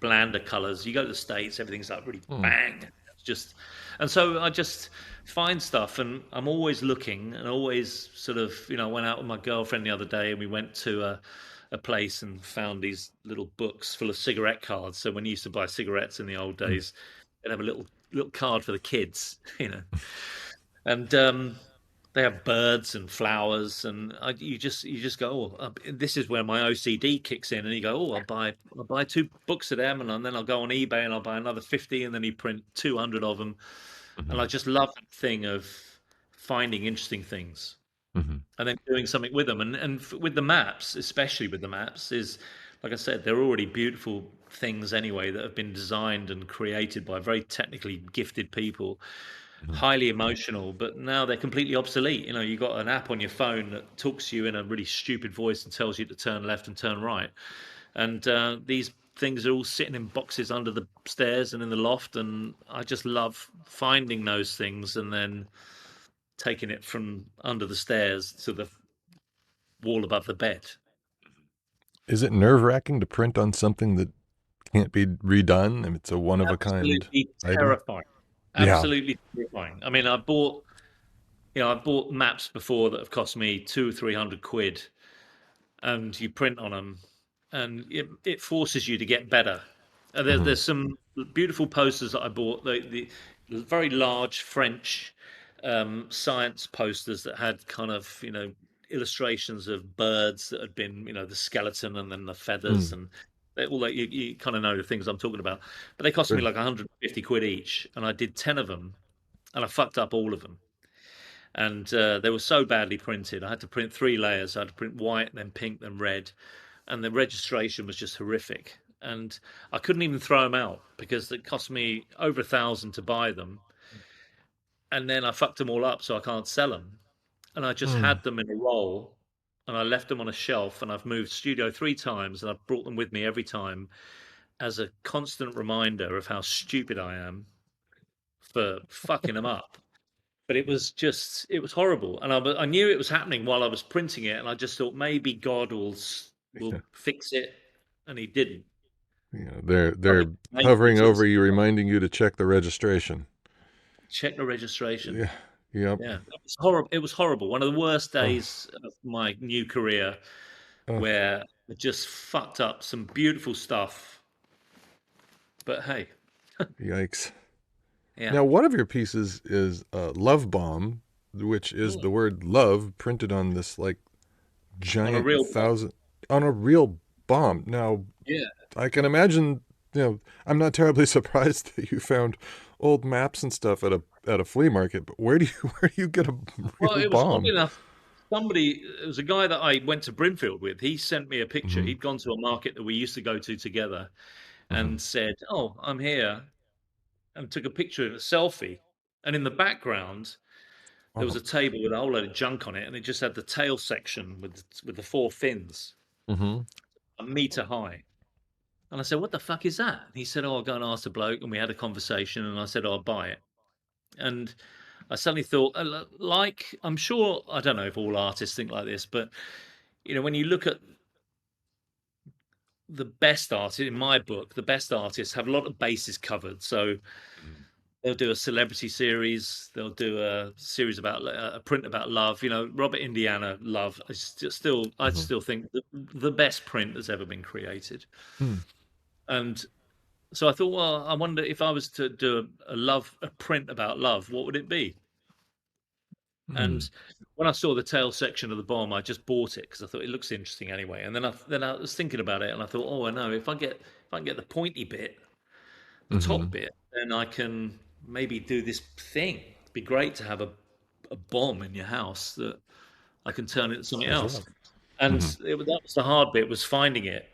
blander colours, you go to the States, everything's like really bang. It's just, and so I just find stuff, and I'm always looking, and always sort of, I went out with my girlfriend the other day, and we went to a place and found these little books full of cigarette cards. So when you used to buy cigarettes in the old Mm. days, they'd have a little card for the kids, and they have birds and flowers, and you just go, oh, this is where my OCD kicks in, and you go, oh, I'll buy 2 books of them, and then I'll go on eBay and I'll buy another 50, and then you print 200 of them, and I Hmm. just love that thing of finding interesting things Hmm. and then doing something with them, and with the maps, especially with the maps, is like I said, they're already beautiful things anyway that have been designed and created by very technically gifted people, Hmm. highly emotional, but now they're completely obsolete. You got an app on your phone that talks to you in a really stupid voice and tells you to turn left and turn right. And these things are all sitting in boxes under the stairs and in the loft. And I just love finding those things and then taking it from under the stairs to the wall above the bed. Is it nerve-wracking to print on something that can't be redone and it's a one-of-a-kind Absolutely item? terrifying. Yeah. Absolutely terrifying. I mean, I bought maps before that have cost me 200 or 300 quid, and you print on them, and it forces you to get better. Hmm. There's some beautiful posters that I bought. The very large French science posters that had kind of illustrations of birds that had been the skeleton and then the feathers, Mm. and all that you kind of know the things I'm talking about. But they cost me Sure. like 150 quid each, and I did 10 of them, and I fucked up all of them, and they were so badly printed. I had to print 3 layers. I had to print white, then pink, then red, and the registration was just horrific. And I couldn't even throw them out because it cost me over 1,000 to buy them, and then I fucked them all up, so I can't sell them. And I just Mm. had them in a roll, and I left them on a shelf. And I've moved studio 3 times, and I've brought them with me every time as a constant reminder of how stupid I am for fucking them up. But it was horrible, and I knew it was happening while I was printing it, and I just thought maybe God will Yeah. fix it, and He didn't. Yeah. They're I they're think maybe hovering it's over you, reminding you to check the registration. check the registration. Yeah. Yep. Yeah, it was horrible. It was horrible. One of the worst Oh. days. my new career Oh, where I just fucked up some beautiful stuff. But hey, yikes. yeah. Now, one of your pieces is Love Bomb, which is Mm. the word love printed on this like On a giant real bomb. thousand on a real bomb. Now, Yeah. I can imagine, I'm not terribly surprised that you found old maps and stuff at a flea market, but where do you where do you get a Well, real it was odd bomb? enough. It was a guy that I went to Brimfield with. He sent me a picture. Hmm. He'd gone to a market that we used to go to together Hmm. and said, "Oh, I'm here," and took a picture of a selfie. And in the background, there was Oh. a table with a whole load of junk on it, and it just had the tail section with the four fins, Hmm. 1 meter high. And I said, "What the fuck is that?" And he said, "Oh, I'll go and ask the bloke." And we had a conversation, and I said, "Oh, I'll buy it." And I suddenly thought, like, I'm sure, I don't know if all artists think like this, but when you look at the best artists in my book, the best artists have a lot of bases covered. So they'll do a celebrity series, they'll do a series about a print about love. Robert Indiana, love. I Hmm. still think the best print that's ever been created. Hmm. And so I thought, well, I wonder if I was to do a print about love, what would it be? Hmm. And when I saw the tail section of the bomb, I just bought it because I thought it looks interesting anyway. And then I was thinking about it, and I thought, oh, I know if I can get the pointy bit, the top Hmm. bit, then I can maybe do this thing. It'd be great to have a bomb in your house that I can turn into something Of else. love. And Hmm. that was the hard bit, was finding it,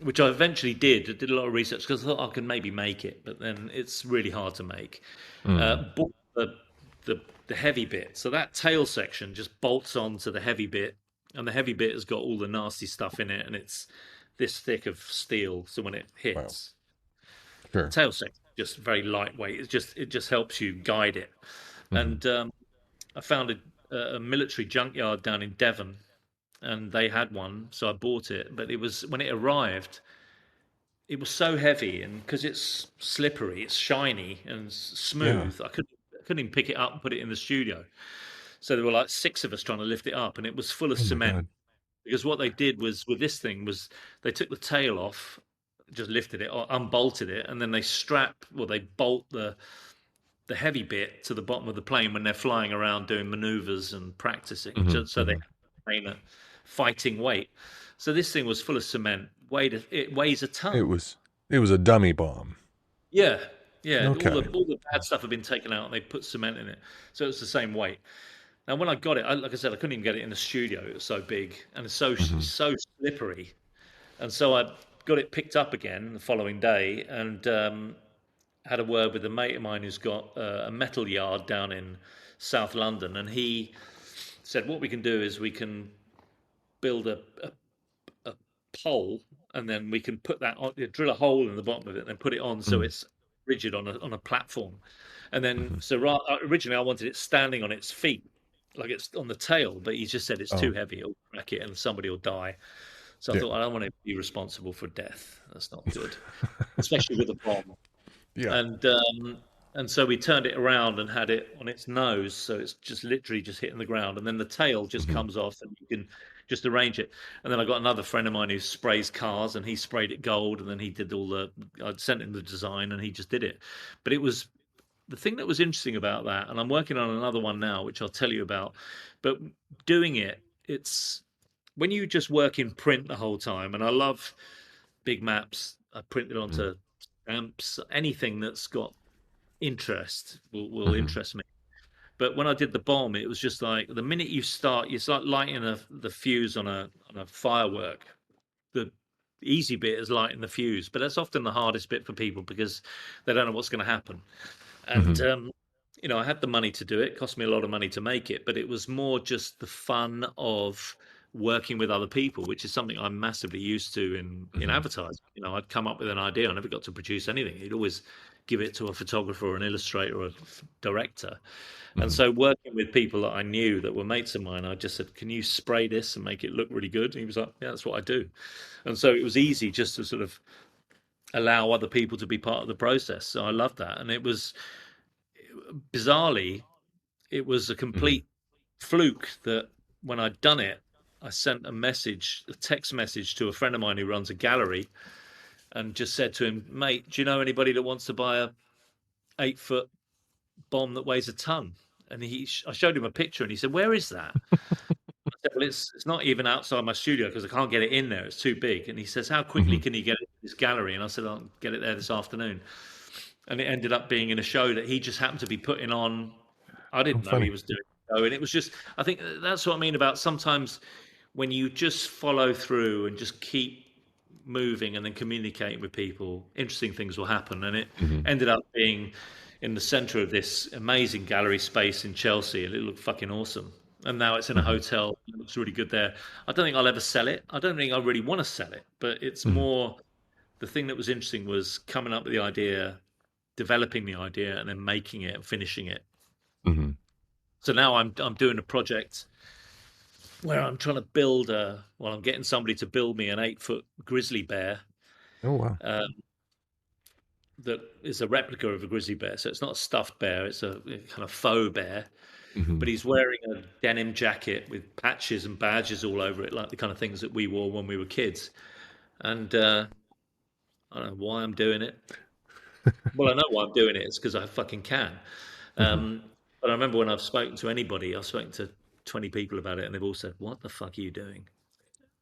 which I eventually did. I did a lot of research because I thought I could maybe make it, but then it's really hard to make. Hmm. Bought the the heavy bit, so that tail section just bolts onto the heavy bit, and the heavy bit has got all the nasty stuff in it, and it's this thick of steel. So when it Wow. hits, the Sure. tail section just very lightweight. It just helps you guide it. Hmm. And I found a military junkyard down in Devon, and they had one, so I bought it. But it was when it arrived, it was so heavy, and because it's slippery, it's shiny and Yeah. smooth. I couldn't even pick it up and put it in the studio. So there were like six of us trying to lift it up, and it was full of Oh my cement. God. Because what they did was with this thing was they took the tail off, just lifted it or unbolted it, and then they bolt the heavy bit to the bottom of the plane when they're flying around doing maneuvers and practicing, Hmm. just so they Hmm. maintain a fighting weight. So this thing was full of cement. It weighs a It ton. was it was a dummy bomb. Yeah, yeah. Okay. All the bad stuff had been taken out, and they put cement in it, so it's the same weight. Now, when I got it, like I said, I couldn't even get it in the studio. It was so big and Hmm. so slippery. And so I got it picked up again the following day, and had a word with a mate of mine who's got a metal yard down in South London, and he said what we can do is we can build a pole, and then we can put that on, drill a hole in the bottom of it, and then put it on so Hmm. it's rigid on a platform. And then Hmm. originally I wanted it standing on its feet, like it's on the tail, but he just said it's too Oh, heavy, it'll crack it, and somebody will die. So I yeah. thought I don't want to be responsible for death. That's not good, especially with a bomb. Yeah. And so we turned it around and had it on its nose, so it's just literally just hitting the ground, and then the tail just Hmm. comes off, and you can just arrange it. And then I got another friend of mine who sprays cars, and he sprayed it gold, and then he did all the. I'd sent him the design, and he just did it. But it was the thing that was interesting about that, and I'm working on another one now, which I'll tell you about. But doing it, it's when you just work in print the whole time, and I love big maps. I printed Hmm. onto stamps, anything that's got interest will Hmm. interest me. But when I did the bomb, it was just like the minute you start, it's like lighting the fuse on a firework. The easy bit is lighting the fuse, but that's often the hardest bit for people because they don't know what's going to happen. And Hmm. I had the money to do it. It cost me a lot of money to make it, but it was more just the fun of working with other people, which is something I'm massively used to in Hmm. advertising. I'd come up with an idea, I never got to produce anything. You'd always give it to a photographer or an illustrator or a director. And Hmm. so working with people that I knew that were mates of mine, I just said, "Can you spray this and make it look really good?" And he was like, "Yeah, that's what I do." And so it was easy just to sort of allow other people to be part of the process. So I loved that. And it was bizarrely, it was a Hmm. complete fluke that when I'd done it, I sent a text message to a friend of mine who runs a gallery, and just said to him, "Mate, do you know anybody that wants to buy a 8 foot bomb that weighs a ton?" And I showed him a picture, and he said, "Where is that?" I said, "Well, it's not even outside my studio because I can't get it in there. It's too big." And he says, "How quickly Hmm. can you get it to this gallery?" And I said, "I'll get it there this afternoon." And it ended up being in a show that he just happened to be putting on. I Oh, didn't know he funny. was doing a show, and it was just. I think that's what I mean about sometimes when you just follow through and just keep moving and then communicating with people, interesting things will happen. And it Hmm. ended up being in the center of this amazing gallery space in Chelsea, and it looked fucking awesome. And now it's in a Hmm. hotel. It looks really good there. I don't think I'll ever sell it. I don't think I really want to sell it, but it's Hmm. more the thing that was interesting was coming up with the idea, developing the idea, and then making it and finishing it. Hmm. So now I'm doing a project where I'm trying to build I'm getting somebody to build me an 8 foot grizzly bear Oh, wow. um, that is a replica of a grizzly bear. So it's not a stuffed bear; it's a kind of faux bear. But Hmm. he's wearing a denim jacket with patches and badges all over it, like the kind of things that we wore when we were kids. And I don't know why I'm doing it. Well, I know why I'm doing it. It's because I fucking can. Hmm. Um, but I remember when I've spoken to anybody, I've spoken to 20 people about it, and they've all said, "What the fuck are you doing?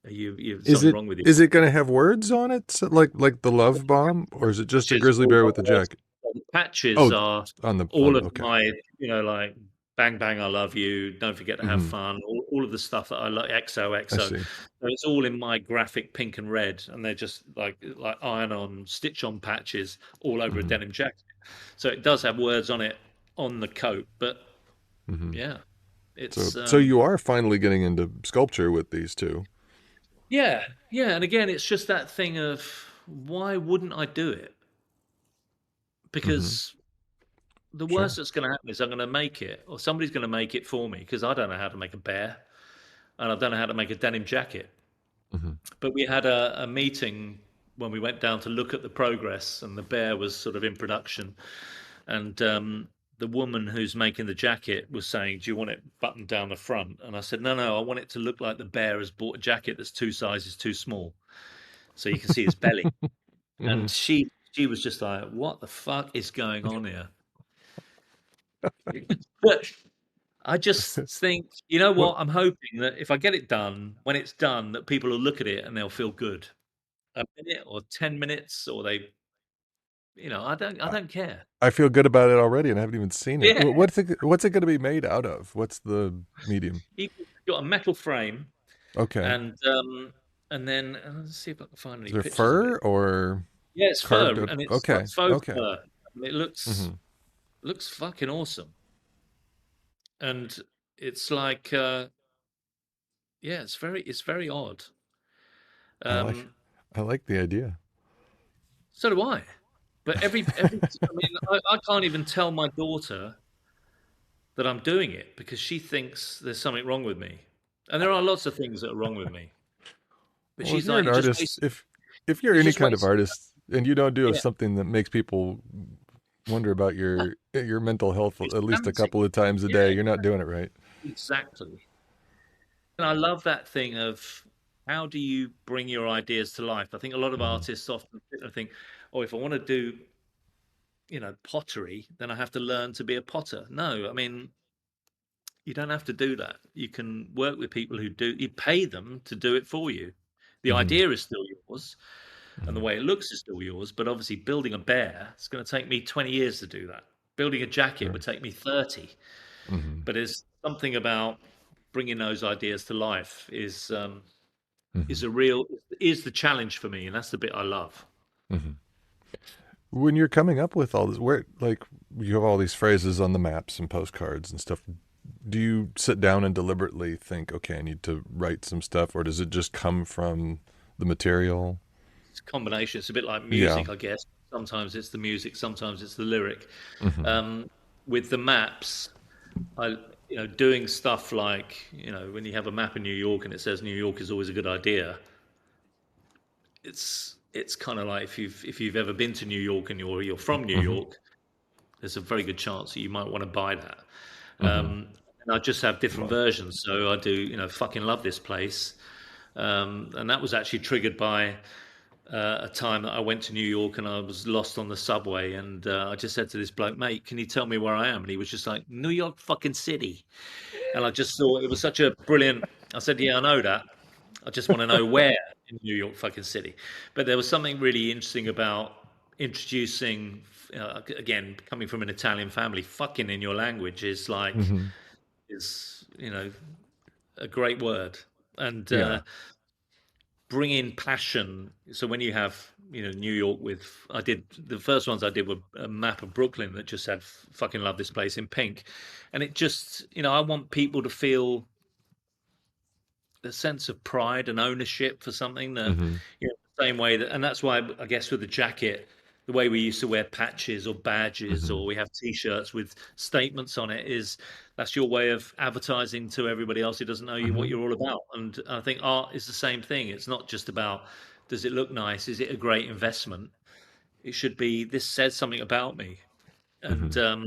Are you Is something it wrong with you?" is it going to have words on it, like the love bomb, or is it just a Patches grizzly all bear with a over. jacket? The patches Oh, are on all the of okay. my, like bang bang, I love you. Don't forget to have Hmm. fun. All of the stuff that I like. I XOXO. see. So it's all in my graphic pink and red, and they're just like iron on, stitch on patches all over a Hmm. denim jacket. So it does have words on it on the coat, but Hmm. yeah, So it's so you are finally getting into sculpture with these two. yeah, yeah. And again, it's just that thing of why wouldn't I do it? Hmm. Because the worst Sure. that's going to happen is I'm going to make it, or somebody's going to make it for me because I don't know how to make a bear and I don't know how to make a denim jacket. Hmm. But we had a meeting when we went down to look at the progress, and the bear was sort of in production. And the woman who's making the jacket was saying, "Do you want it buttoned down the front?" And I said, "No, no, I want it to look like the bear has bought a jacket that's two sizes too small, so you can see his belly." Hmm. And she was just like, "What the fuck is going on here?" But I just think, you know What what? I'm hoping that if I get it done, when it's done, that people will look at it and they'll feel good. A minute or 10 minutes, or I I, don't care. I feel good about it already, and I haven't even seen it. Yeah. What's it going to be made out of? What's the medium? You've got a metal frame, Okay. and then let's see if I can find Is any it pictures of it. fur or Yeah, it's carved fur, out? and it's like Okay. faux Okay. fur. And it Hmm. looks fucking awesome. And it's like yeah, it's very odd. I like Um, I like the idea. so do I. But I mean, I can't even tell my daughter that I'm doing it because she thinks there's something wrong with me. And there are lots of things that are wrong with me. But Well, if she's you're like, an artist, if you're you're any just kind of wasting. artist and you don't do Yeah, something that makes people wonder about your mental health it's at least a damaging. couple of times a Yeah, day, you're not doing it right. exactly. And I love that thing of how do you bring your ideas to life? I think a lot of Hmm. artists often think, oh, if I want to do, pottery, then I have to learn to be a potter. No, I mean, you don't have to do that. You can work with people who do, you pay them to do it for you. The Hmm. idea is still yours and the Hmm. way it looks is still yours, but obviously building a bear, it's going to take me 20 years to do that. Building a jacket would Sure. take me 30. Hmm. But there's something about bringing those ideas to life Hmm. is a real is the challenge for me, and that's the bit I love. Hmm. When you're coming up with all this, where like you have all these phrases on the maps and postcards and stuff, do you sit down and deliberately think, okay, I need to write some stuff, or does it just come from the material? It's a combination. It's a bit like Yeah. music, I guess. Sometimes it's the music, sometimes it's the lyric. Hmm. Um, with the maps, I doing stuff like when you have a map in New York and it says New York is always a good idea. It's kind of like if you've ever been to New York and you're from New Hmm. York, there's a very good chance that you might want to buy that. Hmm. and I just have different versions. So I do, fucking love this place. And that was actually triggered by a time that I went to New York and I was lost on the subway. And I just said to this bloke, mate, can you tell me where I am? And he was just like, New York fucking city. And I just thought it was such a brilliant. I said, yeah, I know that. I just want to know where in New York fucking city. But there was something really interesting about introducing, again, coming from an Italian family, fucking in your language is like, Hmm. is, a great word. And Yeah. bring in passion. So when you have, New York with, I did the first ones I did were a map of Brooklyn that just said fucking love this place in pink. And it just, I want people to feel a sense of pride and ownership for something that, Hmm. the same way that, and that's why I guess with the jacket, the way we used to wear patches or badges, Hmm. or we have T-shirts with statements on it, is that's your way of advertising to everybody else who doesn't know you what Hmm. you're all about. And I think art is the same thing. It's not just about does it look nice, is it a great investment? It should be this says something about me. And Hmm.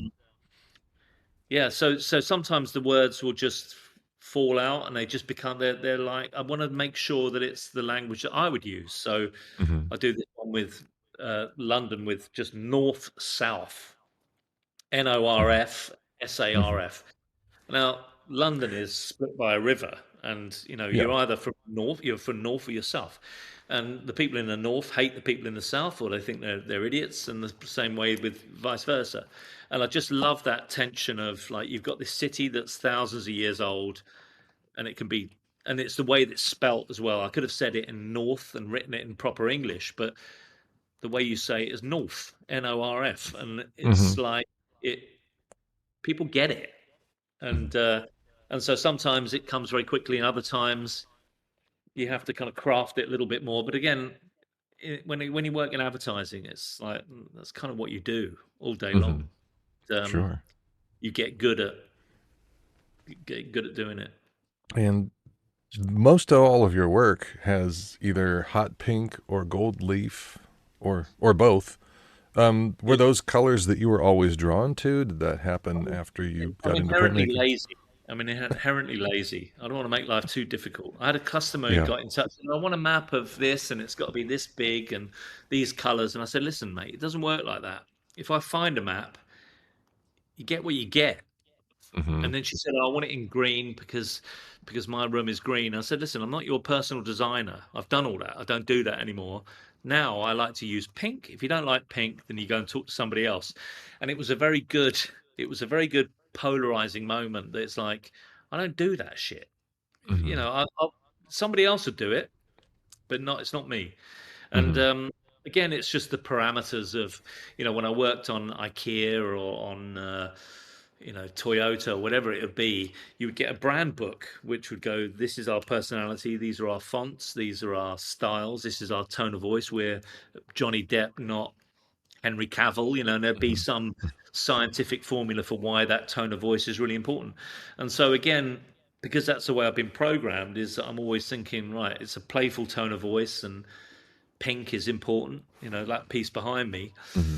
yeah, so sometimes the words will just fall out and they just become they're like I want to make sure that it's the language that I would use. So Hmm. I do this one with London with just north south, NORF Hmm. SARF. Now London is split by a river, and Yeah. you're either from north, you're from north or you're south. And the people in the north hate the people in the south, or they think they're idiots, and the same way with vice versa. And I just love that tension of like you've got this city that's thousands of years old, and it can be, and it's the way that it's spelt as well. I could have said it in North and written it in proper English, but the way you say it is North, NORF, and Hmm. it's like it. People get it, Hmm. and so sometimes it comes very quickly, and other times you have to kind of craft it a little bit more. But again, when you work in advertising, it's like that's kind of what you do all day Hmm. long. Um, Sure. you get good at doing it. And most all of your work has either hot pink or gold leaf or both. Were those colors that you were always drawn to? Did that happen after you I'm got into inherently printmaking? lazy. I'm inherently lazy. I don't want to make life too difficult. I had a customer who Yeah. got in touch. I want a map of this, and it's got to be this big and these colors. And I said, listen, mate, it doesn't work like that. If I find a map, you get what you get. Hmm. And then she said, oh, I want it in green because my room is green. I said, listen, I'm not your personal designer. I've done all that. I don't do that anymore. Now I like to use pink. If you don't like pink, then you go and talk to somebody else. And it was a very good polarizing moment that it's like, I don't do that shit. Hmm. Somebody else would do it, but it's not me. And Hmm. again, it's just the parameters of, when I worked on IKEA or on, Toyota or whatever it would be, you would get a brand book which would go, this is our personality, these are our fonts, these are our styles, this is our tone of voice. We're Johnny Depp, not Henry Cavill, and there'd be Hmm. some scientific formula for why that tone of voice is really important. And so again, because that's the way I've been programmed, is that I'm always thinking, right, it's a playful tone of voice and pink is important. That piece behind me, Hmm.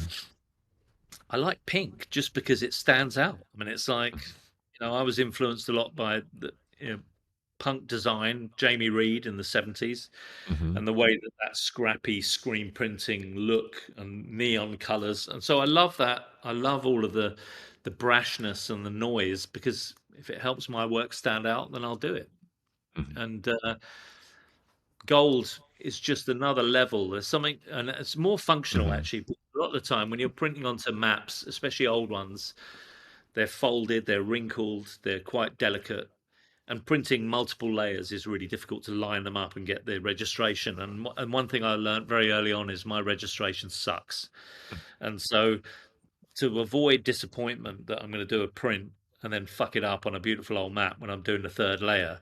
I like pink just because it stands out. I mean, it's like, I was influenced a lot by the punk design, Jamie Reed in the 70s, Hmm. and the way that scrappy screen printing look and neon colors. And so I love that. I love all of the brashness and the noise because if it helps my work stand out, then I'll do it. Hmm. And gold is just another level. There's something, and it's more functional Hmm. actually. A lot of the time, when you're printing onto maps, especially old ones, they're folded, they're wrinkled, they're quite delicate. And printing multiple layers is really difficult to line them up and get the registration. And one thing I learned very early on is my registration sucks. And so to avoid disappointment that I'm going to do a print and then fuck it up on a beautiful old map when I'm doing the third layer,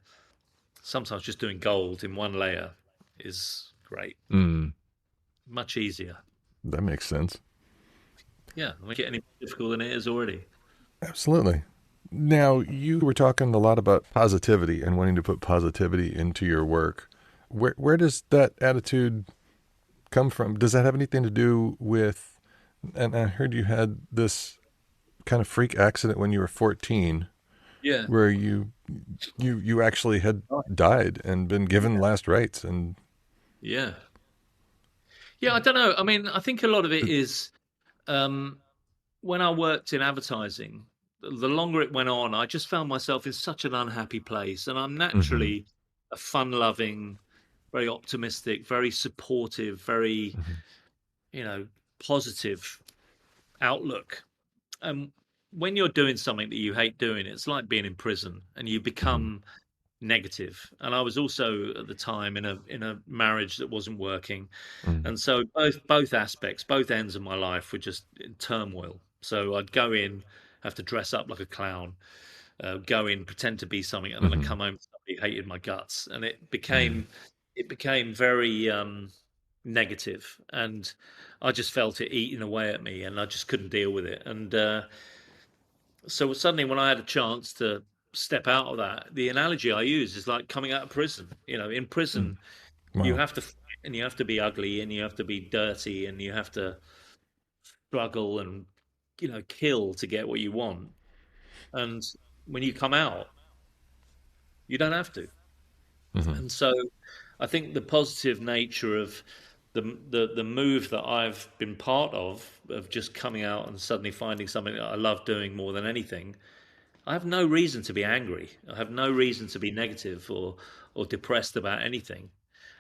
sometimes just doing gold in one layer is great. Mm. Much easier. That makes sense. Yeah, I make it any more difficult than it is already. Absolutely. Now, you were talking a lot about positivity and wanting to put positivity into your work. Where does that attitude come from? Does that have anything to do with, and I heard you had this kind of freak accident when you were 14. Yeah. where you actually had Right. died and been given Yeah. last rites, and Yeah. Yeah, I don't know. I mean, I think a lot of it is um, when I worked in advertising, the longer it went on, I just found myself in such an unhappy place. And I'm hmm naturally a fun-loving, very optimistic, very supportive, very, hmm you know, positive outlook. And when you're doing something that you hate doing, it's like being in prison and you hmm become negative. And I was also at the time in a marriage that wasn't working. hmm And so both aspects, both ends of my life were just in turmoil. So I'd go in, have to dress up like a clown, go in, pretend to be something, and then I'd hmm come home, somebody hated my guts, and hmm it became very negative, and I just felt it eating away at me, and I just couldn't deal with it. And so suddenly, when I had a chance to step out of that, the analogy I use is like coming out of prison. You know, in prison, you Wow. have to fight and you have to be ugly and you have to be dirty and you have to struggle and kill to get what you want. And when you come out, you don't have to. hmm And so I think the positive nature of the move that I've been part of just coming out and suddenly finding something that I love doing more than anything, I have no reason to be angry. I have no reason to be negative or depressed about anything.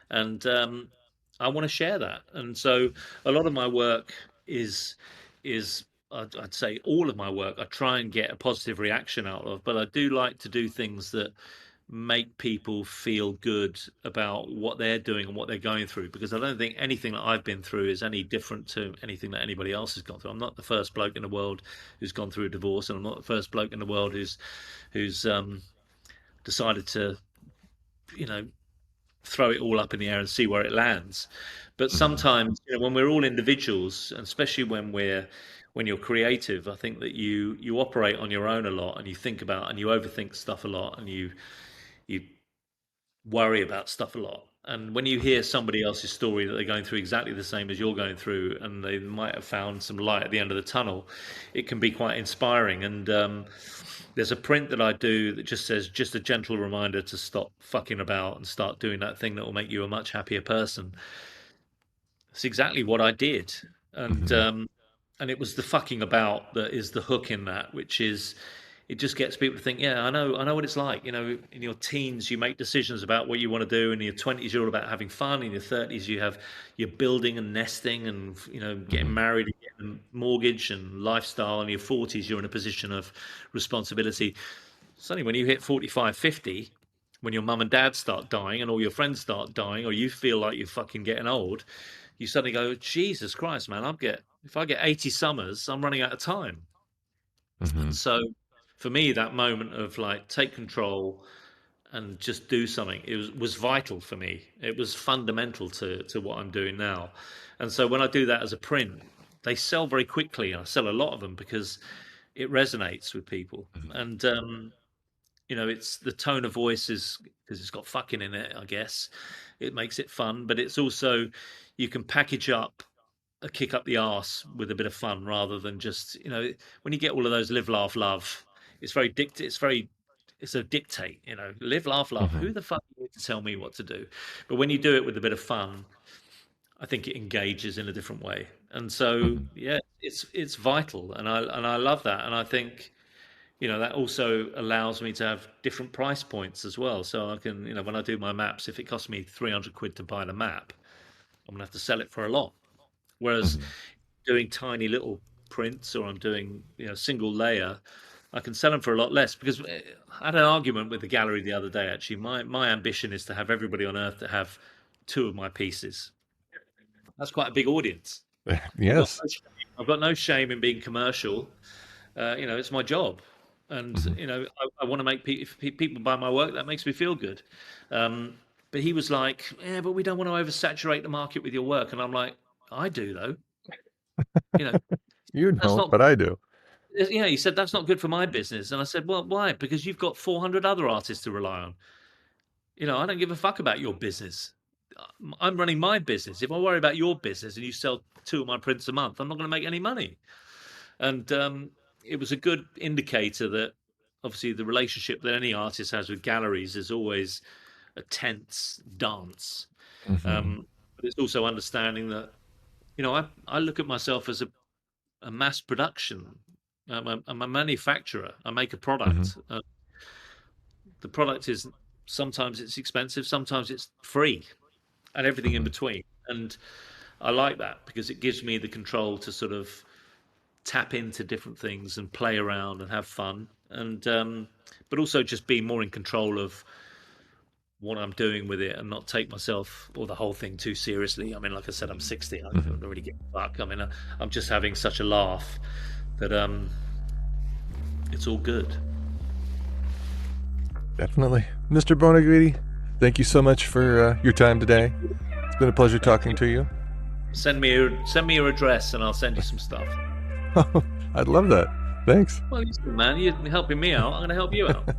And I want to share that. And so a lot of my work is I'd say all of my work I try and get a positive reaction out of, but I do like to do things that make people feel good about what they're doing and what they're going through, because I don't think anything that I've been through is any different to anything that anybody else has gone through. I'm not the first bloke in the world who's gone through a divorce, and I'm not the first bloke in the world who's decided to you know throw it all up in the air and see where it lands. But hmm sometimes, when we're all individuals, and especially when you're creative, I think that you operate on your own a lot, and you think about and you overthink stuff a lot, and you worry about stuff a lot. And when you hear somebody else's story that they're going through exactly the same as you're going through, and they might have found some light at the end of the tunnel, it can be quite inspiring. And there's a print that I do that just says, just a gentle reminder to stop fucking about and start doing that thing that will make you a much happier person. It's exactly what I did. And hmm and it was the fucking about that is the hook in that, which is it just gets people to think, yeah, I know what it's like. In your teens, you make decisions about what you want to do. In your 20s, you're all about having fun. In your 30s, you're building and nesting and getting hmm married and getting a mortgage and lifestyle. In your 40s, you're in a position of responsibility. Suddenly, when you hit 45, 50, when your mum and dad start dying and all your friends start dying, or you feel like you're fucking getting old, you suddenly go, Jesus Christ, man, if I get 80 summers, I'm running out of time. And hmm so for me, that moment of like take control and just do something, it was vital for me. It was fundamental to what I'm doing now. And so when I do that as a print, they sell very quickly. I sell a lot of them because it resonates with people. And it's the tone of voice is because it's got fucking in it, I guess. It makes it fun, but it's also you can package up a kick up the arse with a bit of fun rather than just when you get all of those live laugh love, it's very it's a dictate, live laugh love. hmm Who the fuck are you to tell me what to do? But when you do it with a bit of fun, I think it engages in a different way. And so hmm yeah, it's vital, and I love that. And I think that also allows me to have different price points as well. So I can, when I do my maps, if it costs me 300 quid to buy the map, I'm gonna have to sell it for a lot. Whereas hmm doing tiny little prints, or I'm doing single layer, I can sell them for a lot less. Because I had an argument with the gallery the other day. Actually, my ambition is to have everybody on earth to have two of my pieces. That's quite a big audience. I've got Yes. no shame, I've got no shame in being commercial. It's my job, and hmm I want to make if people buy my work, that makes me feel good. But he was like, "Yeah, but we don't want to oversaturate the market with your work," and I'm like, "I do though." You know, You that's don't, not. but I do. He said that's not good for my business, and I said, "Well, why? Because you've got 400 other artists to rely on. I don't give a fuck about your business. I'm running my business. If I worry about your business and you sell two of my prints a month, I'm not going to make any money." And it was a good indicator that obviously the relationship that any artist has with galleries is always a tense dance. But it's also understanding that, I look at myself as a mass production. I'm a manufacturer. I make a product. The product is, sometimes it's expensive, sometimes it's free, and everything in between. And I like that because it gives me the control to sort of tap into different things and play around and have fun, and but also just be more in control of what I'm doing with it and not take myself or the whole thing too seriously. I mean, like I said, I'm 60. I don't really give a fuck. I mean, I'm just having such a laugh that it's all good. Definitely. Mr. Buonaguidi, thank you so much for your time today. It's been a pleasure talking to you. Send me your address and I'll send you some stuff. I'd love that. Thanks. Well, man, you're helping me out. I'm going to help you out.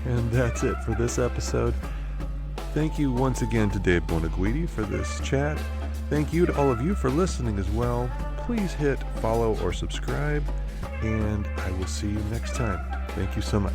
And that's it for this episode. Thank you once again to Dave Buonaguidi for this chat. Thank you to all of you for listening as well. Please hit follow or subscribe, and I will see you next time. Thank you so much.